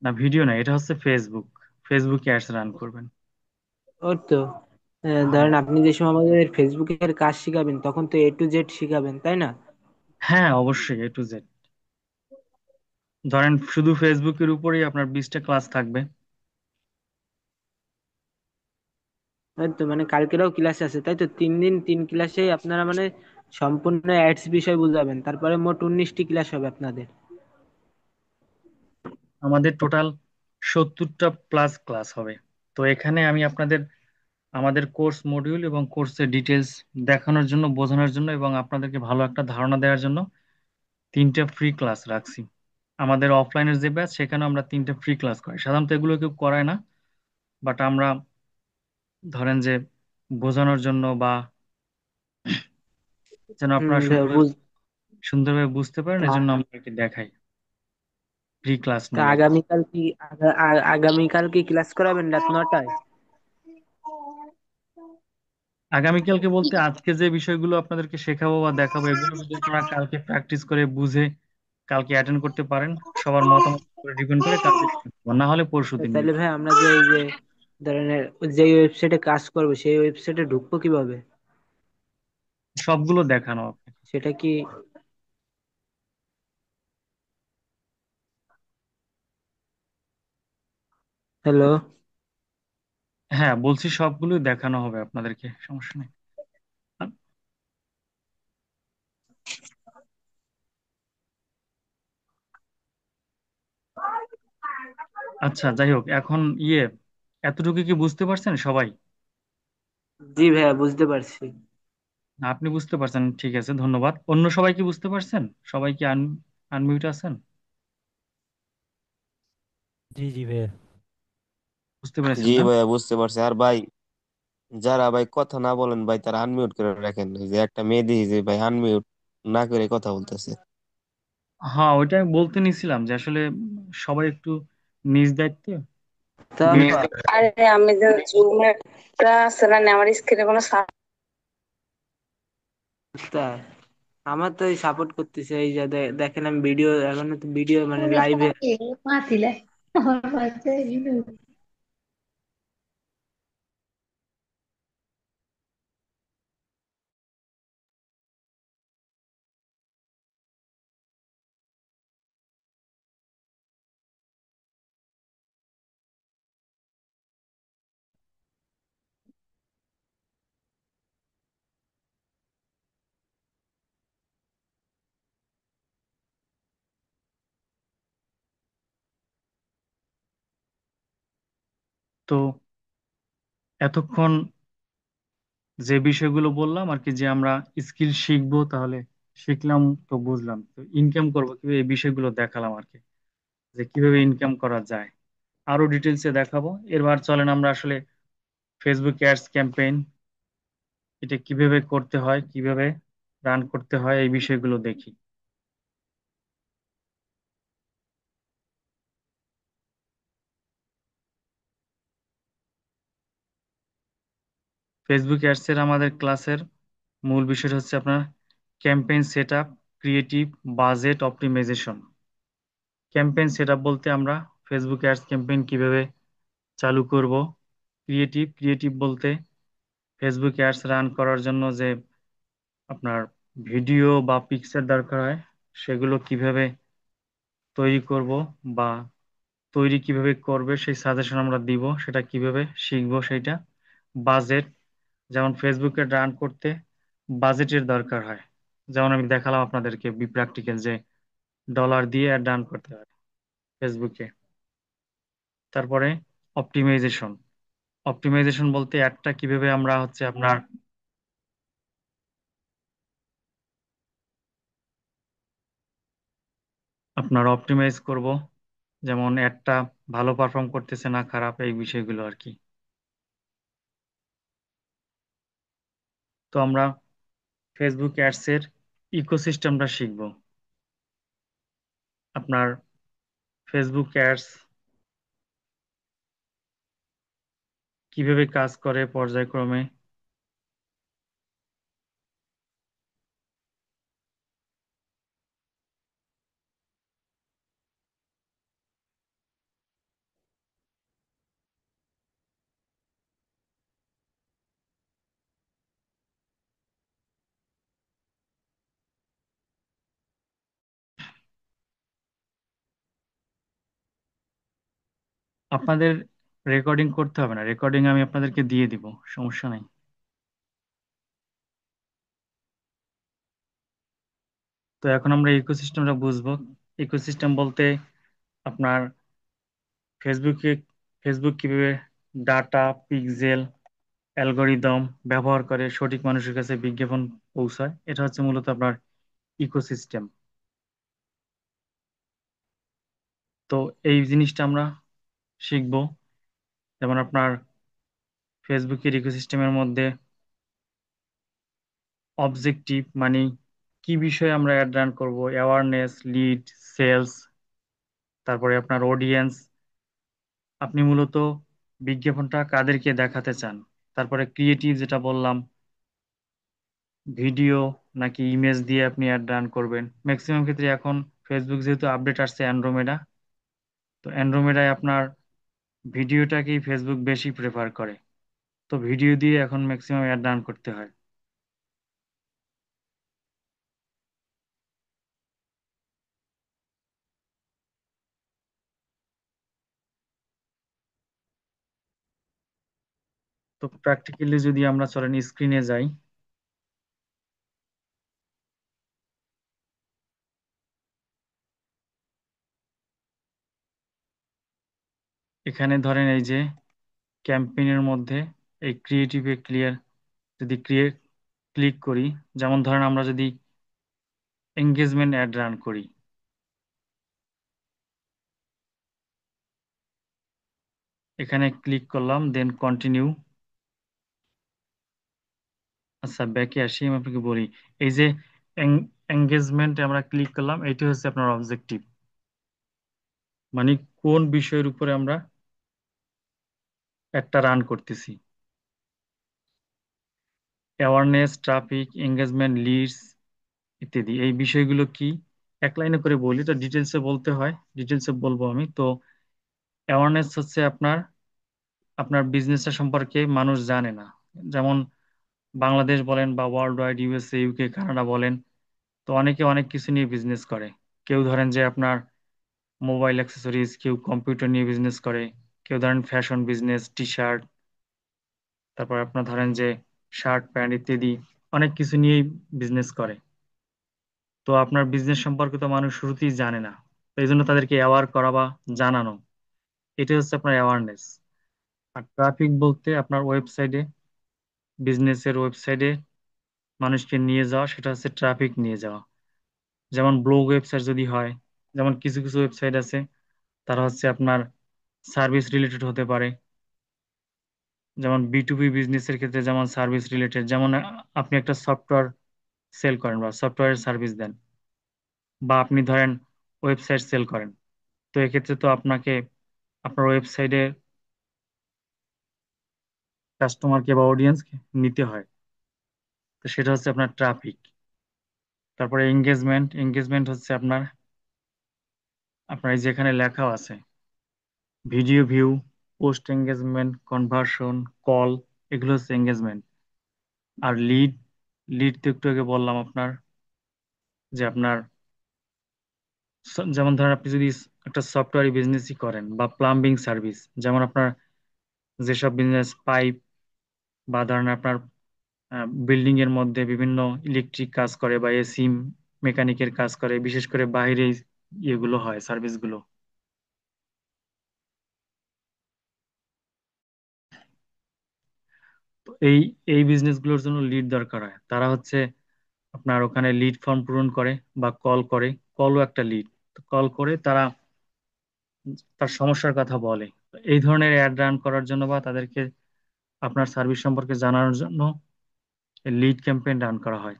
না, ভিডিও না, এটা হচ্ছে ফেসবুক, ফেসবুকে অ্যাডস রান করবেন। ওর তো ধরেন আপনি যে সময় আমাদের ফেসবুকের কাজ শিখাবেন তখন তো A to Z শিখাবেন, তাই না? হ্যাঁ অবশ্যই, A to Z। ধরেন শুধু ফেসবুকের উপরেই আপনার 20টা ক্লাস থাকবে। ওই তো মানে কালকেরও ক্লাস আছে, তাই তো 3 দিন 3 ক্লাসে আপনারা মানে সম্পূর্ণ অ্যাডস বিষয় বুঝাবেন, তারপরে মোট 19টি ক্লাস হবে আপনাদের। আমাদের টোটাল 70টা প্লাস ক্লাস হবে। তো এখানে আমি আপনাদের আমাদের কোর্স মডিউল এবং কোর্সের ডিটেলস দেখানোর জন্য, বোঝানোর জন্য এবং আপনাদেরকে ভালো একটা ধারণা দেওয়ার জন্য 3টা ফ্রি ক্লাস রাখছি। আমাদের অফলাইনের যে ব্যাচ, সেখানে আমরা 3টা ফ্রি ক্লাস করাই, সাধারণত এগুলো কেউ করায় না, বাট আমরা ধরেন যে বোঝানোর জন্য বা যেন আপনারা সুন্দরভাবে বুঝ সুন্দরভাবে বুঝতে পারেন, তা এজন্য আমরা কি দেখাই, ফ্রি ক্লাস তা নিই আর কি। আগামীকাল কি আগামীকাল কি ক্লাস করাবেন রাত 9টায়? আগামীকালকে বলতে আজকে যে বিষয়গুলো আপনাদেরকে শেখাবো বা দেখাবো, এগুলো যদি আপনারা কালকে প্র্যাকটিস করে বুঝে কালকে অ্যাটেন্ড করতে পারেন, সবার মতামত ডিপেন্ড করে কালকে শিখবো। না হলে পরশু দিন নিব। তাহলে ভাই আমরা যে এই যে ধরনের যে ওয়েবসাইটে কাজ করবো সেই ওয়েবসাইটে ঢুকবো কিভাবে? সবগুলো দেখানো হবে। সেটা কি হ্যালো। হ্যাঁ, বলছি সবগুলোই দেখানো হবে আপনাদেরকে, সমস্যা নেই। আ- আচ্ছা, যাই হোক, এখন এতটুকু কি বুঝতে পারছেন সবাই? জি ভাইয়া, বুঝতে পারছি। আপনি বুঝতে পারছেন, ঠিক আছে, ধন্যবাদ। অন্য সবাই কি বুঝতে পারছেন? সবাই কি আনমিউট আছেন? জি জি ভাইয়া। বুঝতে পেরেছেন জি না? ভাইয়া বুঝতে পারছি। আর ভাই, যারা ভাই কথা না বলেন ভাই তারা আনমিউট করে রাখেন। এই যে একটা মেয়ে দেখি যে ভাই আনমিউট না করে কথা বলতেছে। হ্যাঁ, ওইটা আমি বলতে নিছিলাম যে আসলে সবাই একটু নিজ দায়িত্বে তো মিউট। আরে আমি যে জুমটা আছে না, আমার স্ক্রিনে কোনো তাই আমার তো সাপোর্ট করতেছে, এই যে দেখেন আমি ভিডিও, এখন তো ভিডিও মানে Udah লাইভে। mati, mati lah. Orang baca gitu. তো এতক্ষণ যে বিষয়গুলো বললাম আর কি, যে আমরা স্কিল শিখবো, তাহলে শিখলাম তো বুঝলাম, তো ইনকাম করবো কিভাবে এই বিষয়গুলো দেখালাম আর কি, যে কিভাবে ইনকাম করা যায় আরো ডিটেলসে দেখাবো। এবার চলেন আমরা আসলে ফেসবুক অ্যাডস ক্যাম্পেইন এটা কিভাবে করতে হয়, কিভাবে রান করতে হয়, এই বিষয়গুলো দেখি। ফেসবুক অ্যাডস এর আমাদের ক্লাসের মূল বিষয় হচ্ছে আপনার campaign set up, creative, budget optimisation. Campaign set up বলতে আমরা ফেসবুক অ্যাডস ক্যাম্পেইন কিভাবে চালু করব। ক্রিয়েটিভ বলতে ফেসবুক অ্যাডস রান করার জন্য যে আপনার ভিডিও বা পিকচার দরকার হয়, সেগুলো কিভাবে তৈরি করব, বা তৈরি কিভাবে করবে সেই সাজেশন আমরা দিব, সেটা কিভাবে শিখবো সেটা। বাজেট, যেমন ফেসবুকে রান করতে বাজেটের দরকার হয়, যেমন আমি দেখালাম আপনাদেরকে প্র্যাকটিক্যাল যে ডলার দিয়ে অ্যাড রান করতে হয় ফেসবুকে। তারপরে অপটিমাইজেশন। অপটিমাইজেশন বলতে অ্যাডটা কিভাবে আমরা হচ্ছে আপনার আপনার অপটিমাইজ করব, যেমন অ্যাডটা ভালো পারফর্ম করতেছে না খারাপ, এই বিষয়গুলো আর কি। তো আমরা ফেসবুক অ্যাডস এর ইকোসিস্টেমটা শিখব। আপনার ফেসবুক অ্যাডস কিভাবে কাজ করে পর্যায়ক্রমে। আপনাদের রেকর্ডিং করতে হবে না, রেকর্ডিং আমি আপনাদেরকে দিয়ে দিব, সমস্যা নাই। তো এখন আমরা ইকোসিস্টেমটা বুঝবো। ইকোসিস্টেম বলতে আপনার ফেসবুকে ফেসবুক কিভাবে ডাটা, পিক্সেল, অ্যালগরিদম ব্যবহার করে সঠিক মানুষের কাছে বিজ্ঞাপন পৌঁছায়, এটা হচ্ছে মূলত আপনার ইকোসিস্টেম। তো এই জিনিসটা আমরা শিখবো। যেমন আপনার ফেসবুকের ইকোসিস্টেমের মধ্যে অবজেক্টিভ মানে কি বিষয়ে আমরা অ্যাড রান করবো, অ্যাওয়ারনেস, লিড, সেলস, তারপরে আপনার অডিয়েন্স, আপনি মূলত বিজ্ঞাপনটা কাদেরকে দেখাতে চান। তারপরে ক্রিয়েটিভ যেটা বললাম, ভিডিও নাকি ইমেজ দিয়ে আপনি অ্যাড রান করবেন। ম্যাক্সিমাম ক্ষেত্রে এখন ফেসবুক যেহেতু আপডেট আসছে অ্যান্ড্রোমেডা, তো অ্যান্ড্রোমেডায় আপনার ভিডিওটাকেই ফেসবুক বেশি প্রেফার করে, তো ভিডিও দিয়ে এখন ম্যাক্সিমাম অ্যাড রান করতে হয়। তো প্র্যাকটিক্যালি যদি আমরা চলেন স্ক্রিনে যাই, এখানে ধরেন এই যে ক্যাম্পেইনের মধ্যে এই ক্রিয়েটিভে ক্লিয়ার যদি ক্লিক করি, যেমন ধরেন আমরা যদি এঙ্গেজমেন্ট অ্যাড রান করি, এখানে ক্লিক করলাম, দেন কন্টিনিউ। আচ্ছা, ব্যাকে আসি, আমি আপনাকে বলি এই যে এঙ্গেজমেন্ট আমরা ক্লিক করলাম, এটি হচ্ছে আপনার অবজেক্টিভ, মানে কোন বিষয়ের উপরে আমরা একটা রান করতেছি। অ্যাওয়ারনেস, ট্রাফিক, এঙ্গেজমেন্ট, লিডস ইত্যাদি এই বিষয়গুলো কি এক লাইনে করে বলি, তো ডিটেলসে বলতে হয়, ডিটেলসে বলবো আমি। তো অ্যাওয়ারনেস হচ্ছে আপনার আপনার বিজনেসটা সম্পর্কে মানুষ জানে না, যেমন বাংলাদেশ বলেন বা world wide, USA, UK, Canada বলেন, তো অনেকে অনেক কিছু নিয়ে বিজনেস করে। কেউ ধরেন যে আপনার মোবাইল অ্যাক্সেসরিজ, কেউ কম্পিউটার নিয়ে বিজনেস করে, কেউ ধরেন ফ্যাশন বিজনেস, টি শার্ট, তারপর আপনার ধরেন যে শার্ট প্যান্ট ইত্যাদি অনেক কিছু নিয়েই বিজনেস করে। তো আপনার বিজনেস সম্পর্কে তো মানুষ শুরুতেই জানে না, তো এই জন্য তাদেরকে অ্যাওয়ার করা বা জানানো, এটা হচ্ছে আপনার অ্যাওয়ারনেস। আর ট্রাফিক বলতে আপনার ওয়েবসাইটে, বিজনেসের ওয়েবসাইটে মানুষকে নিয়ে যাওয়া, সেটা হচ্ছে ট্রাফিক নিয়ে যাওয়া। যেমন ব্লগ ওয়েবসাইট যদি হয়, যেমন কিছু কিছু ওয়েবসাইট আছে, তারা হচ্ছে আপনার সার্ভিস রিলেটেড হতে পারে, যেমন বি টু বি বিজনেসের ক্ষেত্রে যেমন সার্ভিস রিলেটেড, যেমন আপনি একটা সফটওয়্যার সেল করেন বা সফটওয়্যারের সার্ভিস দেন, বা আপনি ধরেন ওয়েবসাইট সেল করেন, তো এক্ষেত্রে তো আপনাকে আপনার ওয়েবসাইটে কাস্টমারকে বা অডিয়েন্সকে নিতে হয়, তো সেটা হচ্ছে আপনার ট্রাফিক। তারপরে এঙ্গেজমেন্ট, এঙ্গেজমেন্ট হচ্ছে আপনার আপনার এই যেখানে লেখা আছে video view, post engagement, conversion, call, এগুলো হচ্ছে এঙ্গেজমেন্ট। আর লিড, লিড তো একটু আগে বললাম আপনার, যে আপনার যেমন ধরেন আপনি যদি একটা সফটওয়্যার বিজনেসই করেন বা প্লাম্বিং সার্ভিস, যেমন আপনার যেসব বিজনেস পাইপ বা ধরেন আপনার বিল্ডিং এর মধ্যে বিভিন্ন ইলেকট্রিক কাজ করে বা এসি মেকানিকের কাজ করে, বিশেষ করে বাইরে ইয়েগুলো হয় সার্ভিসগুলো, তো এই এই বিজনেসগুলোর জন্য লিড দরকার হয়। তারা হচ্ছে আপনার ওখানে লিড ফর্ম পূরণ করে বা কল করে, কলও একটা লিড, কল করে তারা তার সমস্যার কথা বলে। তো এই ধরনের অ্যাড রান করার জন্য বা তাদেরকে আপনার সার্ভিস সম্পর্কে জানানোর জন্য লিড ক্যাম্পেইন রান করা হয়।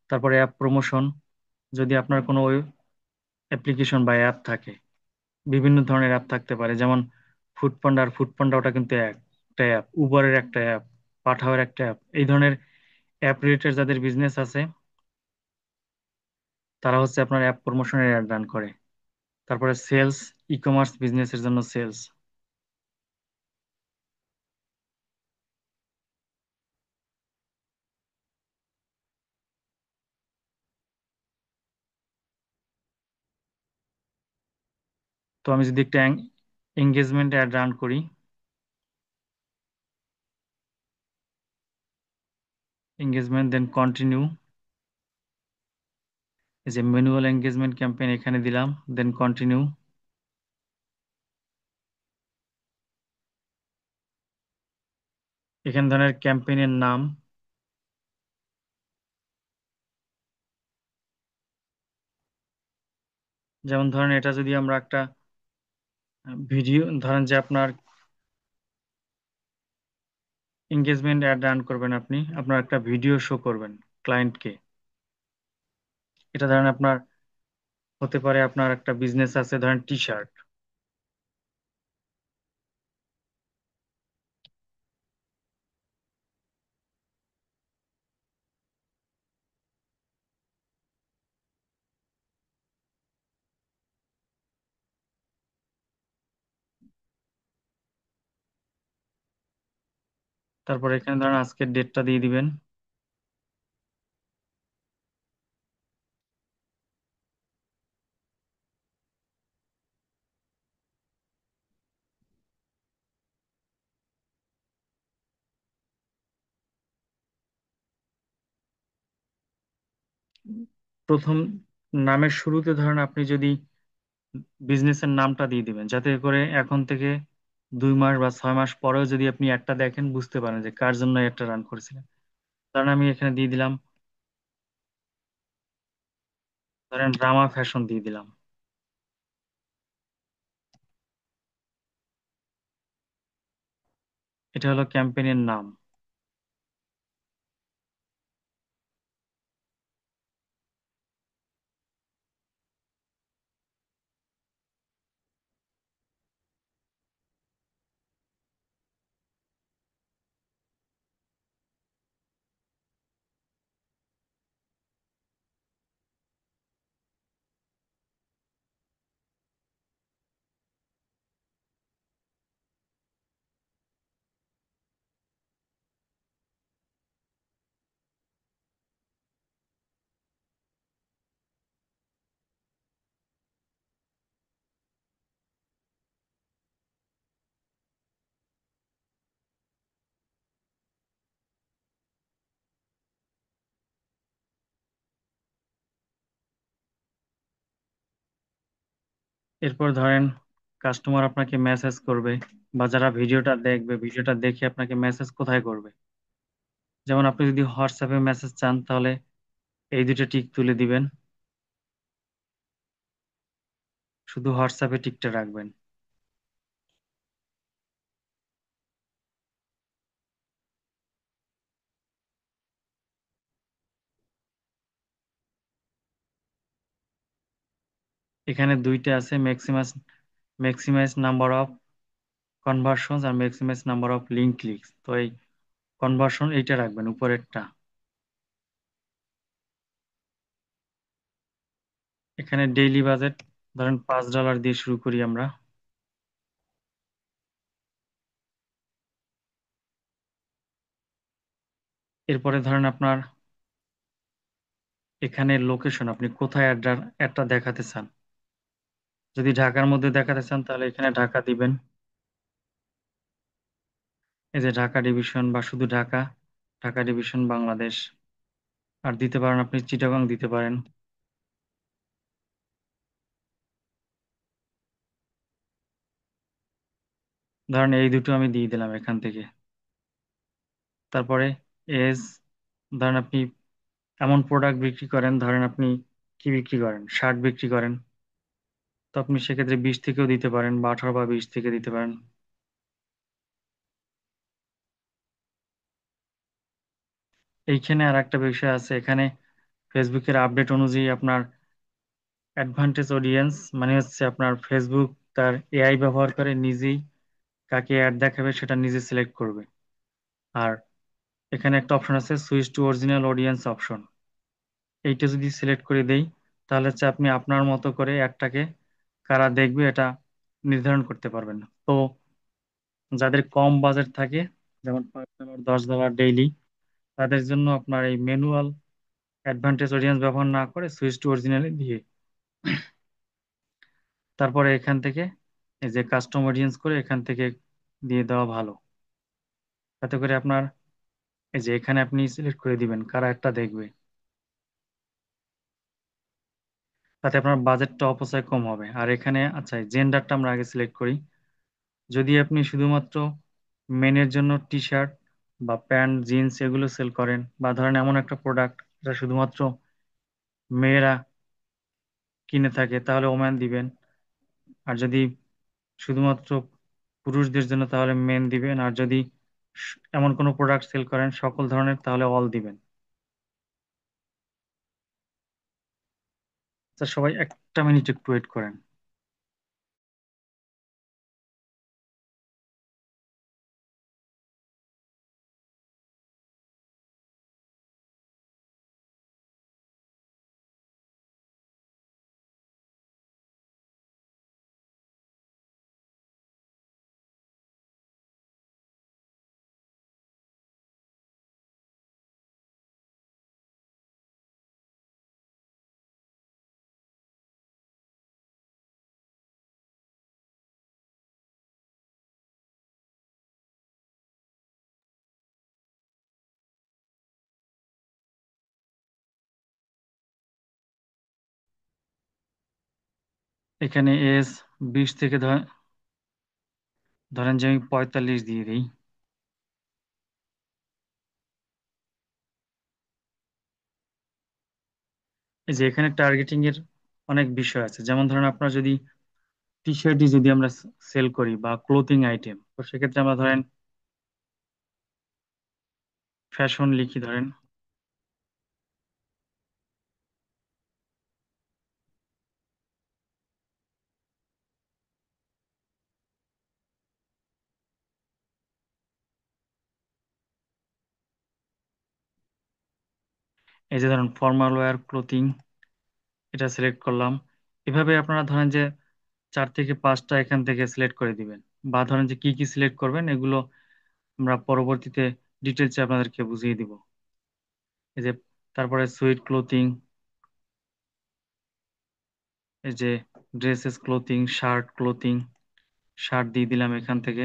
তারপরে অ্যাপ প্রমোশন, যদি আপনার কোনো অ্যাপ্লিকেশন বা অ্যাপ থাকে, বিভিন্ন ধরনের অ্যাপ থাকতে পারে, যেমন ফুডপান্ডা, আর ফুডপান্ডা ওটা কিন্তু একটা অ্যাপ, উবারের একটা অ্যাপ, পাঠাওয়ের একটা অ্যাপ, এই ধরনের অ্যাপ রিলেটেড যাদের বিজনেস আছে, তারা হচ্ছে আপনার অ্যাপ প্রমোশনের অ্যাড রান করে। তারপরে সেলস, ই কমার্স বিজনেসের জন্য সেলস। তো আমি যদি একটা এঙ্গেজমেন্ট অ্যাড রান করি, এঙ্গেজমেন্ট দেন কন্টিনিউ, এই যে ম্যানুয়াল এঙ্গেজমেন্ট ক্যাম্পেইন এখানে দিলাম, দেন কন্টিনিউ। এখানে ধরনের ক্যাম্পেইনের নাম, যেমন ধরেন এটা যদি আমরা একটা ভিডিও, ধরেন যে আপনার এঙ্গেজমেন্ট অ্যাড রান করবেন, আপনি আপনার একটা ভিডিও শো করবেন ক্লায়েন্টকে, এটা ধরেন আপনার হতে পারে আপনার একটা বিজনেস আছে ধরেন টি শার্ট, তারপর এখানে ধরেন আজকের ডেটটা দিয়ে দিবেন, প্রথম নামের শুরুতে ধরেন আপনি যদি বিজনেসের নামটা দিয়ে দিবেন, যাতে করে এখন থেকে 2 মাস বা 6 মাস পরেও যদি আপনি একটা দেখেন বুঝতে পারেন যে কার জন্য একটা রান করেছিলেন। কারণ আমি এখানে দিয়ে দিলাম, ধরেন রামা ফ্যাশন দিয়ে দিলাম। এটা হলো ক্যাম্পেইনের নাম। এরপর ধরেন কাস্টমার আপনাকে মেসেজ করবে, বা যারা ভিডিওটা দেখবে, ভিডিওটা দেখে আপনাকে মেসেজ কোথায় করবে। যেমন আপনি যদি হোয়াটসঅ্যাপে মেসেজ চান, তাহলে এই দুটো টিক তুলে দিবেন, শুধু হোয়াটসঅ্যাপে টিকটা রাখবেন। এখানে দুইটা আছে, ম্যাক্সিমাইজ নাম্বার অফ কনভার্সন আর maximise number of link clicks. তো এই কনভার্সন এইটা রাখবেন উপরেরটা। এখানে ডেইলি বাজেট ধরেন $5 দিয়ে শুরু করি আমরা। এরপরে ধরেন আপনার এখানে লোকেশন, আপনি কোথায় অ্যাডটা দেখাতে চান। যদি ঢাকার মধ্যে দেখাতে চান তাহলে এখানে ঢাকা দিবেন, এই যে ঢাকা ডিভিশন, বা শুধু ঢাকা, ঢাকা ডিভিশন বাংলাদেশ। আর দিতে পারেন আপনি চিটাগাং দিতে পারেন। ধরেন এই দুটো আমি দিয়ে দিলাম এখান থেকে। তারপরে এজ, ধরেন আপনি এমন প্রোডাক্ট বিক্রি করেন, ধরেন আপনি কি বিক্রি করেন, শার্ট বিক্রি করেন, তো আপনি সেক্ষেত্রে 20 থেকেও দিতে পারেন, বা 18 বা 20 থেকে দিতে পারেন। এইখানে আর একটা বিষয় আছে, এখানে ফেসবুকের আপডেট অনুযায়ী আপনার অ্যাডভান্টেজ অডিয়েন্স, মানে হচ্ছে আপনার ফেসবুক তার এআই ব্যবহার করে নিজেই কাকে অ্যাড দেখাবে সেটা নিজে সিলেক্ট করবে। আর এখানে একটা অপশন আছে switch to original audience option, এইটা যদি সিলেক্ট করে দেই তাহলে হচ্ছে আপনি আপনার মতো করে অ্যাডটাকে কারা দেখবে এটা নির্ধারণ করতে পারবেন। তো যাদের কম বাজেট থাকে, যেমন $5 $10 ডেইলি, তাদের জন্য আপনার এই ম্যানুয়াল অ্যাডভান্টেজ অডিয়েন্স ব্যবহার না করে সুইচ টু অরিজিনালি দিয়ে তারপরে এখান থেকে এই যে কাস্টম অডিয়েন্স করে এখান থেকে দিয়ে দেওয়া ভালো। তাতে করে আপনার এই যে এখানে আপনি সিলেক্ট করে দিবেন কারা একটা দেখবে, তাতে আপনার বাজেটটা অপচয় কম হবে। আর এখানে আচ্ছা জেন্ডারটা আমরা আগে সিলেক্ট করি। যদি আপনি শুধুমাত্র মেনের জন্য টি শার্ট বা প্যান্ট জিন্স এগুলো সেল করেন, বা ধরেন এমন একটা প্রোডাক্ট যেটা শুধুমাত্র মেয়েরা কিনে থাকে, তাহলে ওম্যান দিবেন। আর যদি শুধুমাত্র পুরুষদের জন্য তাহলে মেন দিবেন। আর যদি এমন কোনো প্রোডাক্ট সেল করেন সকল ধরনের, তাহলে অল দিবেন। তা সবাই একটা মিনিট একটু ওয়েট করেন। এখানে এজ 20 থেকে ধরেন যে আমি 45 দিয়ে দিই। এই যে এখানে টার্গেটিং এর অনেক বিষয় আছে, যেমন ধরেন আপনার যদি টি শার্টই যদি আমরা সেল করি বা ক্লোথিং আইটেম, তো সেক্ষেত্রে আমরা ধরেন ফ্যাশন লিখি ধরেন। এই যে ধরেন ফর্মাল ওয়্যার ক্লোথিং, এটা সিলেক্ট করলাম। এভাবে আপনারা ধরেন যে 4 থেকে 5টা এখান থেকে সিলেক্ট করে দিবেন, বা ধরেন যে কি কি সিলেক্ট করবেন এগুলো আমরা পরবর্তীতে ডিটেলসে আপনাদেরকে বুঝিয়ে দিব। এই যে তারপরে সুইট ক্লোথিং, এই যে dresses clothing, shirt clothing, shirt দিয়ে দিলাম এখান থেকে।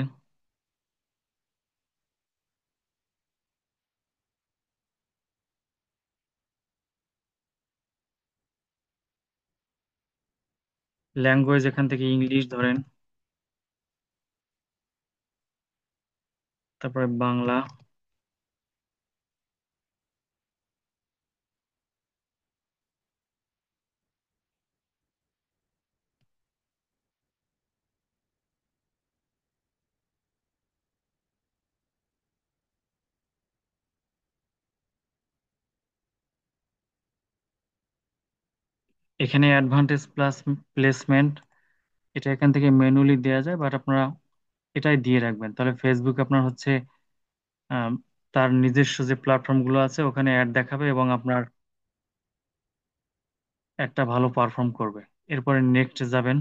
ল্যাঙ্গুয়েজ এখান থেকে ইংলিশ ধরেন, তারপরে বাংলা। এখানে অ্যাডভান্টেজ প্লাস প্লেসমেন্ট, এটা এখান থেকে ম্যানুয়ালি দেওয়া যায়, বাট আপনারা এটাই দিয়ে রাখবেন, তাহলে ফেসবুক আপনার হচ্ছে আম, তার নিজস্ব যে প্ল্যাটফর্ম গুলো আছে ওখানে অ্যাড দেখাবে এবং আপনার একটা ভালো পারফর্ম করবে। এরপরে নেক্সট যাবেন।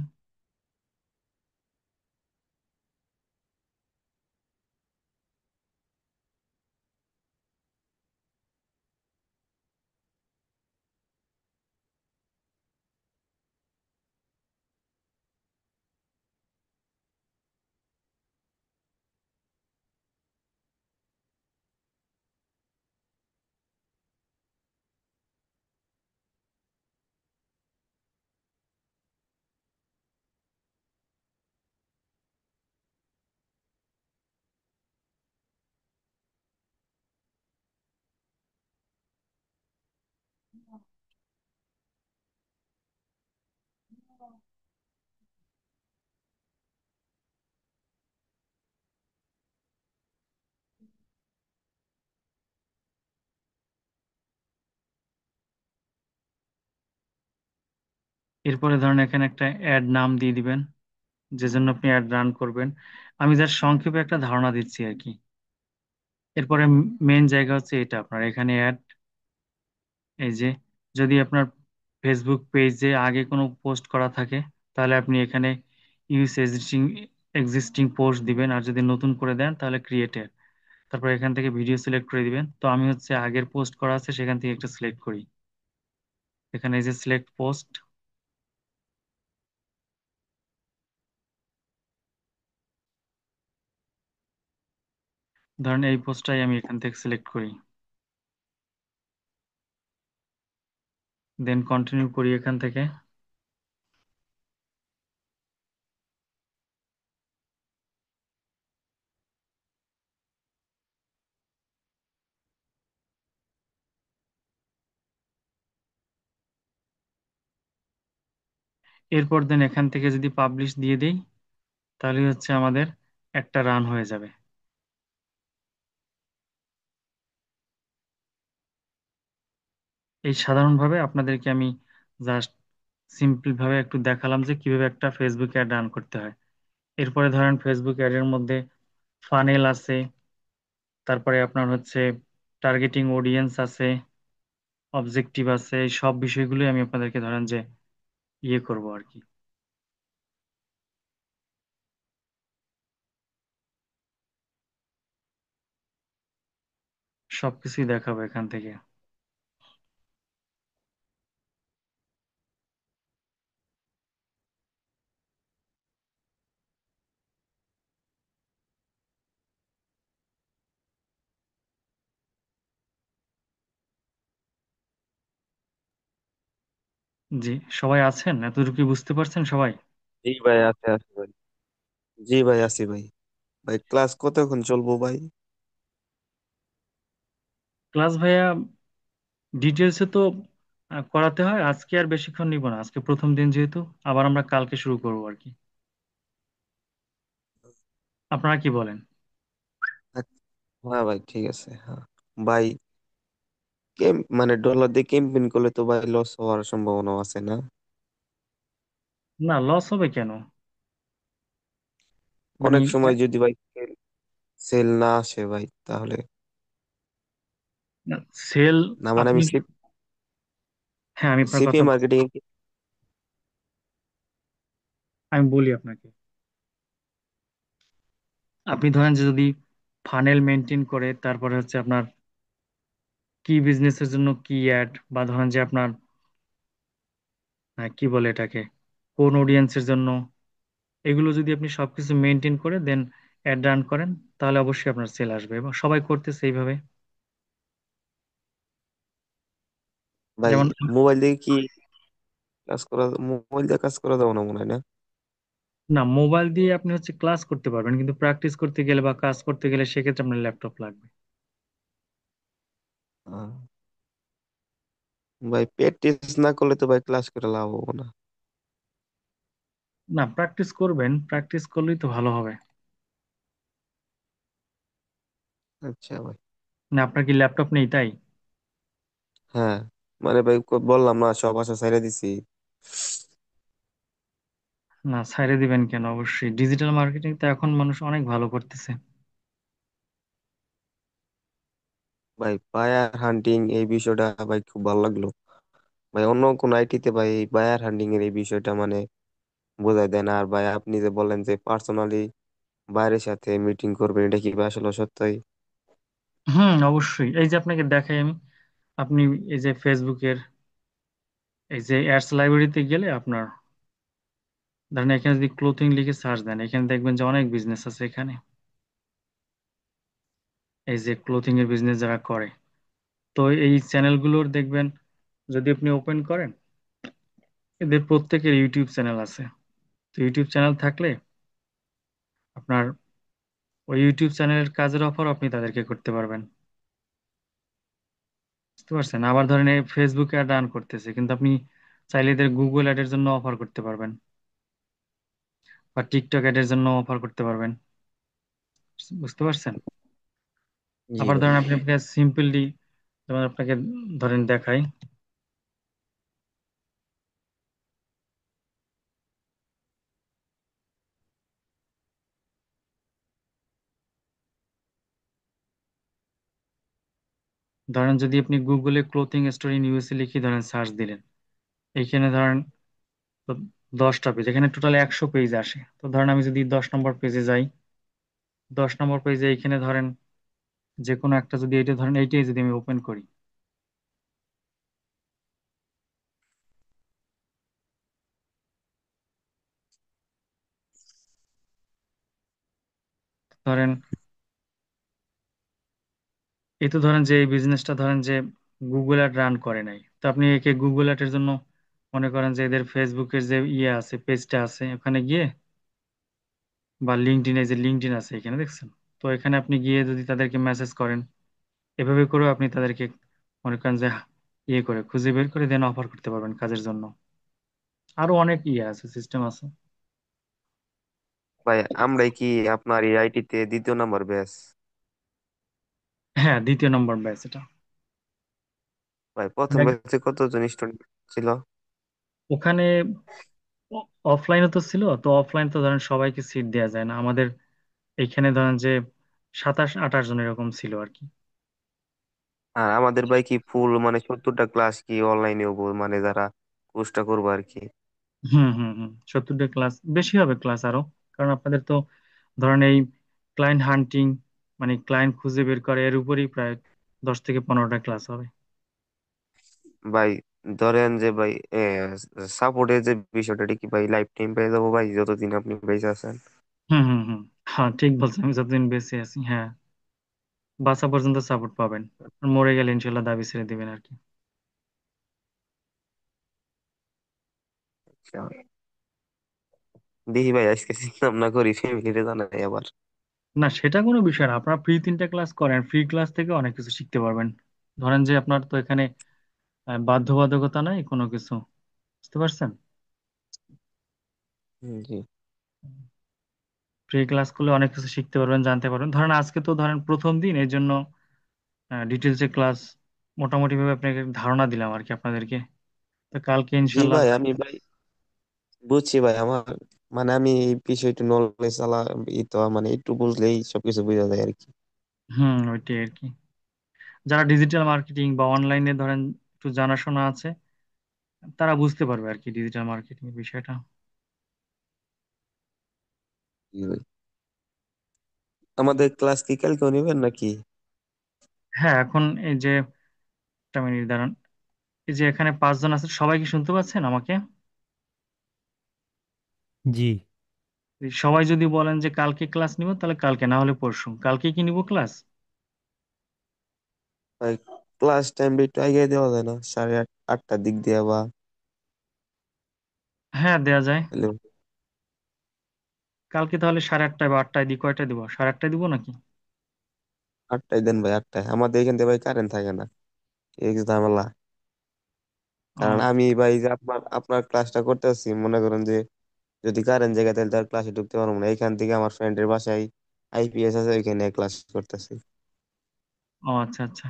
এরপরে ধরেন এখানে একটা অ্যাড নাম দিয়ে দিবেন, যে জন্য আপনি অ্যাড রান করবেন। আমি জাস্ট সংক্ষেপে একটা ধারণা দিচ্ছি আর কি। এরপরে মেন জায়গা হচ্ছে এটা, আপনার এখানে অ্যাড, এই যে যদি আপনার ফেসবুক পেজে আগে কোনো পোস্ট করা থাকে তাহলে আপনি এখানে ইউজ এক্সিস্টিং এক্সিস্টিং পোস্ট দিবেন, আর যদি নতুন করে দেন তাহলে ক্রিয়েটেড। তারপর এখান থেকে ভিডিও সিলেক্ট করে দিবেন। তো আমি হচ্ছে আগের পোস্ট করা আছে সেখান থেকে একটা সিলেক্ট করি। এখানে এই যে সিলেক্ট পোস্ট, ধরেন এই পোস্টটাই আমি এখান থেকে সিলেক্ট করি, দেন কন্টিনিউ করি এখান থেকে। এরপর দেন এখান থেকে যদি পাবলিশ দিয়ে দিই তাহলে হচ্ছে আমাদের একটা রান হয়ে যাবে। এই সাধারণভাবে আপনাদেরকে আমি জাস্ট সিম্পল ভাবে একটু দেখালাম যে কিভাবে একটা ফেসবুক অ্যাড রান করতে হয়। এরপরে ধরেন ফেসবুক অ্যাডের মধ্যে ফানেল আছে, তারপরে আপনার হচ্ছে টার্গেটিং অডিয়েন্স আছে, অবজেক্টিভ আছে, এই সব বিষয়গুলোই আমি আপনাদেরকে ধরেন যে ইয়ে করব আর কি, সবকিছুই দেখাবো এখান থেকে। জি, সবাই আছেন? এতটুকু কি বুঝতে পারছেন সবাই? জি ভাই, আছে আছে ভাই। জি ভাই, আছি ভাই। ভাই ক্লাস কতক্ষণ চলবো ভাই? ক্লাস ভাইয়া ডিটেলসে তো করাতে হয়। আজকে আর বেশিক্ষণ নিব না, আজকে প্রথম দিন যেহেতু, আবার আমরা কালকে শুরু করবো আর কি। আপনারা কি বলেন? আচ্ছা, হ্যাঁ ভাই, ঠিক আছে, হ্যাঁ। ভাই, মানে ডলার দিয়ে ক্যাম্পেইন করলে তো ভাই লস হওয়ার সম্ভাবনা আছে না? না, লস হবে কেন? মানে অনেক সময় যদি ভাই সেল না আসে ভাই, তাহলে? সেল না মানে আপনি, আমি হ্যাঁ আমি আপনার সিপি কথা মার্কেটিং। আমি বলি আপনাকে। আপনি ধরেন যে যদি ফানেল মেনটেন করে, তারপরে হচ্ছে আপনার কি বিজনেসের জন্য কি অ্যাড, বা ধরেন যে আপনার কি বলে এটাকে, কোন অডিয়েন্সের জন্য, এগুলো যদি আপনি সবকিছু মেনটেন করে দেন অ্যাড রান করেন, তাহলে অবশ্যই আপনার সেল আসবে, এবং সবাই করতেছে এইভাবে। ভাই, যেমন, মোবাইল দিয়ে কি মোবাইল দিয়ে কাজ করা যাবে না মনে হয় না? না মোবাইল দিয়ে আপনি হচ্ছে ক্লাস করতে পারবেন, কিন্তু প্র্যাকটিস করতে গেলে বা কাজ করতে গেলে সেক্ষেত্রে আপনার ল্যাপটপ লাগবে। আহ, ভাই প্র্যাকটিস না করলে তো ভাই ক্লাস করে লাভ হবো না। না, প্র্যাকটিস করবেন, প্র্যাকটিস করলেই তো ভালো হবে। আচ্ছা ভাই। না আপনার কি ল্যাপটপ নেই তাই? হ্যাঁ, মানে ভাই বললাম না, সব আশা ছেড়ে দিছি। না ছাইড়ে দিবেন কেন, অবশ্যই ডিজিটাল মার্কেটিং তো এখন মানুষ অনেক ভালো করতেছে। ভাই বায়ার হান্টিং এই বিষয়টা ভাই খুব ভালো লাগলো। ভাই অন্য কোন আইটিতে ভাই এই বায়ার হান্টিং এর এই বিষয়টা মানে বোঝাই দেয় না। আর ভাই আপনি যে বললেন যে পার্সোনালি বাইরের সাথে মিটিং করবেন, এটা কি ভাই আসলে সত্যি? হুম, অবশ্যই। এই যে আপনাকে দেখাই আমি, আপনি এই যে ফেসবুকের এই যে অ্যাডস লাইব্রেরিতে গেলে আপনার ধরেন এখানে যদি ক্লোথিং লিখে সার্চ দেন, এখানে দেখবেন যে অনেক বিজনেস আছে এখানে। এই যে ক্লোথিং এর বিজনেস যারা করে, তো এই চ্যানেলগুলোর দেখবেন, যদি আপনি ওপেন করেন, এদের প্রত্যেকের ইউটিউব চ্যানেল আছে। তো ইউটিউব চ্যানেল থাকলে আপনার ওই ইউটিউব চ্যানেলের কাজের অফার আপনি তাদেরকে করতে পারবেন। বুঝতে পারছেন? আবার ধরেন এই ফেসবুকে অ্যাড রান করতেছে, কিন্তু আপনি চাইলে এদের গুগল অ্যাডের জন্য অফার করতে পারবেন, বা টিকটক অ্যাডের জন্য অফার করতে পারবেন। বুঝতে পারছেন? জি আবার ভাই। ধরেন আপনি আপনাকে সিম্পলি, যেমন আপনাকে ধরেন দেখাই, ধরেন যদি আপনি গুগলে ক্লোথিং স্টোর ইন ইউএসএ লিখে ধরেন সার্চ দিলেন, এইখানে ধরেন তো 10টা পেজ, এখানে টোটাল 100 পেজ আসে। তো ধরেন আমি যদি 10 নম্বর পেজে যাই, 10 নম্বর পেজে এইখানে ধরেন যে কোনো একটা, যদি এটা ধরেন এইটাই যদি আমি ওপেন করি, ধরেন এই তো ধরেন যে এই বিজনেসটা ধরেন যে গুগল অ্যাড রান করে নাই, তো আপনি একে গুগল অ্যাডের জন্য মনে করেন যে এদের ফেসবুকের যে ইয়ে আছে, পেজটা আছে, ওখানে গিয়ে, বা লিঙ্কডইনে যে লিঙ্কডইন আছে এখানে দেখছেন, তো এখানে আপনি গিয়ে যদি তাদেরকে মেসেজ করেন, এভাবে করেও আপনি তাদেরকে মনে করেন যে ইয়ে করে খুঁজে বের করে দেন অফার করতে পারবেন কাজের জন্য। আরো অনেক ইয়ে আছে, সিস্টেম আছে। ভাই আমরাই কি আপনার এই আইটিতে দ্বিতীয় নাম্বার ব্যাচ? হ্যাঁ, 2য় নম্বর ব্যাচ এটা। ভাই প্রথম ব্যাচে কতজন স্টুডেন্ট ছিল? ওখানে অফলাইনে তো ছিল, তো অফলাইন তো ধরেন সবাইকে সিট দেওয়া যায় না, আমাদের এইখানে ধরেন যে 27-28 জন এরকম ছিল আর কি। আর আমাদের ভাই কি ফুল মানে 70টা ক্লাস কি অনলাইনে হবো, মানে যারা কোর্সটা করবো আর কি? হুম হুম হুম, 70টা ক্লাস, বেশি হবে ক্লাস আরো, কারণ আপনাদের তো ধরেন এই ক্লায়েন্ট হান্টিং, মানে ক্লায়েন্ট খুঁজে বের করে, এর উপরেই প্রায় 10 থেকে 15টা ক্লাস হবে। ভাই ধরেন যে ভাই সাপোর্টের যে বিষয়টা, এটা কি ভাই লাইফ টাইম পেয়ে যাবো ভাই যতদিন আপনি বেঁচে আছেন? হুম হুম হুম, হ্যাঁ ঠিক বলছেন, আমি যতদিন বেঁচে আছি, হ্যাঁ, বাঁচা পর্যন্ত সাপোর্ট পাবেন। আর মরে গেলে ইনশাল্লাহ দাবি ছেড়ে দিবেন আর কি। আচ্ছা। দেখি ভাই আজকে চিন্তা ভাবনা করি, ফ্যামিলিতে জানাই আবার। না, সেটা কোনো বিষয় না, আপনারা ফ্রি 3টা ক্লাস করেন, ফ্রি ক্লাস থেকে অনেক কিছু শিখতে পারবেন। ধরেন যে আপনার তো এখানে বাধ্যবাধকতা নাই কোনো কিছু, বুঝতে পারছেন? জি ফ্রি ক্লাস করলে অনেক কিছু শিখতে পারবেন, জানতে পারবেন। ধরেন আজকে তো ধরেন প্রথম দিন, এই জন্য ডিটেলসে ক্লাস মোটামুটি ভাবে আপনাকে ধারণা দিলাম আর কি আপনাদেরকে। তো কালকে জি ইনশাল্লাহ। ভাই, আমি ভাই বুঝছি ভাই। আমার মানে আমি এই বিষয়ে একটু নলেজ আলা, ই তো মানে একটু বুঝলেই সবকিছু বোঝা যায় আর কি। ওইটাই আর কি। যারা ডিজিটাল মার্কেটিং বা অনলাইনে ধরেন একটু জানাশোনা আছে, তারা বুঝতে পারবে আর কি ডিজিটাল মার্কেটিং এর বিষয়টা। জি ভাই, আমাদের ক্লাস কি কালকে নেবেন নাকি? হ্যাঁ, এখন এই যে একটা মিনিট দাঁড়ান, এই যে এখানে 5 জন আছে, সবাই কি শুনতে পাচ্ছেন আমাকে? জি। এই সবাই যদি বলেন যে কালকে ক্লাস নিব, তাহলে কালকে, না হলে পরশু। কালকে কি নিব ক্লাস? ভাই ক্লাস টাইমটা একটু আগে দেওয়া যায় না, 8:30 দিক দিয়ে বা? হ্যাঁ, দেয়া যায়। হ্যালো, কালকে তাহলে 8:30 বা 8টায় দিই, কয়টায় দিব, 8:30 দিব নাকি? 8টায় দেন ভাই, 8টায়। আমাদের এখান থেকে ভাই কারেন্ট থাকে না, এই যে ঝামেলা। কারণ ও আমি ভাই যে আপনার আপনার ক্লাসটা করতেছি, মনে করেন যে যদি কারেন্ট জায়গা তাহলে তার ক্লাসে ঢুকতে পারবো না। এখান থেকে আমার ফ্রেন্ডের বাসায় আইপিএস আছে, ওইখানে ক্লাস করতেছি। ও আচ্ছা আচ্ছা।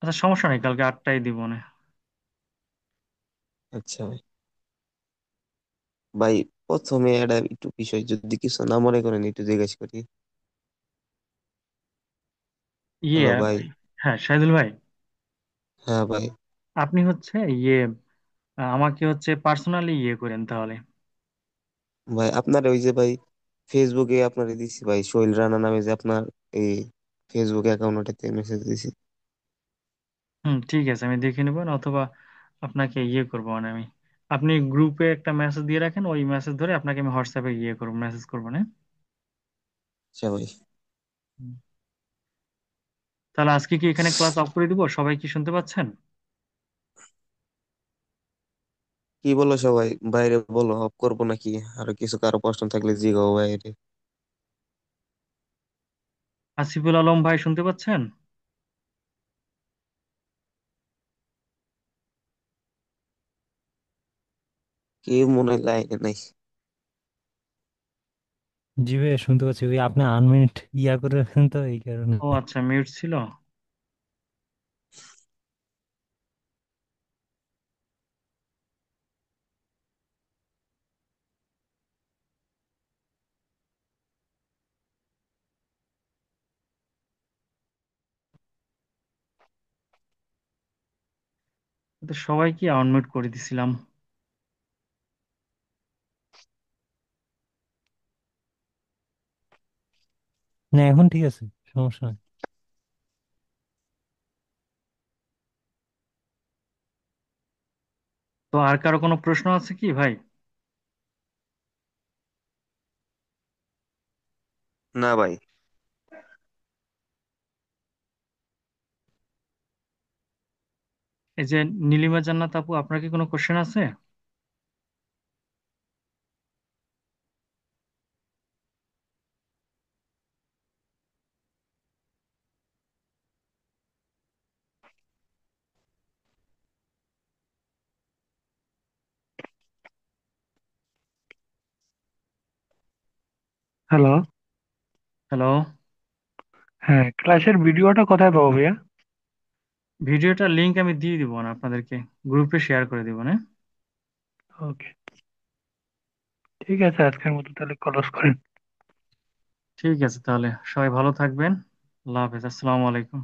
আচ্ছা, সমস্যা নেই, কালকে 8টায় দিব না। আচ্ছা ভাই। ভাই প্রথমে একটা একটু বিষয়, যদি কিছু না মনে করেন একটু জিজ্ঞেস করি। ইয়ে, হ্যালো ভাই। হ্যাঁ শাহিদুল ভাই, হ্যাঁ ভাই। আপনি হচ্ছে ইয়ে, আমাকে হচ্ছে পার্সোনালি ইয়ে করেন তাহলে। ভাই আপনার ওই যে ভাই ফেসবুকে আপনার দিছি ভাই, সোহেল রানা নামে যে আপনার এই ফেসবুক অ্যাকাউন্টটাতে মেসেজ দিছি। ঠিক আছে, আমি দেখে নেব না, অথবা আপনাকে ইয়ে করবো মানে আমি, আপনি গ্রুপে একটা মেসেজ দিয়ে রাখেন, ওই মেসেজ ধরে আপনাকে আমি হোয়াটসঅ্যাপে ইয়ে করবো, মেসেজ করবো না? আচ্ছা ভাই। হুম। তাহলে আজকে কি এখানে ক্লাস অফ করে দিব? সবাই কি শুনতে পাচ্ছেন? কি বলো সবাই? বাইরে বলো, অফ করবো নাকি? আরো কিছু কারো প্রশ্ন থাকলে জিগাও বাইরে। আসিফুল আলম ভাই শুনতে পাচ্ছেন? কি মনে হয় লাইনে নাই? জি ভাই শুনতে পাচ্ছি, ওই আপনি আনমিউট ইয়া করে রাখেন তো এই কারণে। ও আচ্ছা, মিউট ছিল। তো সবাইকে আনমিউট করে দিছিলাম। না এখন ঠিক আছে, সমস্যা নেই। তো আর কারো কোনো প্রশ্ন আছে কি ভাই? না ভাই। এই যে নীলিমা জান্নাত আপু, আপনার কি কোনো কোশ্চেন আছে? হ্যালো। হ্যালো। হ্যাঁ, ক্লাসের ভিডিওটা কোথায় পাবো ভাইয়া? ভিডিওটার লিংক আমি দিয়ে দিব না আপনাদেরকে, গ্রুপে শেয়ার করে দিব না? ওকে, ঠিক আছে, আজকের মতো তাহলে ক্লোজ করেন। ঠিক আছে, তাহলে সবাই ভালো থাকবেন। আল্লাহ হাফেজ, আসসালামু আলাইকুম।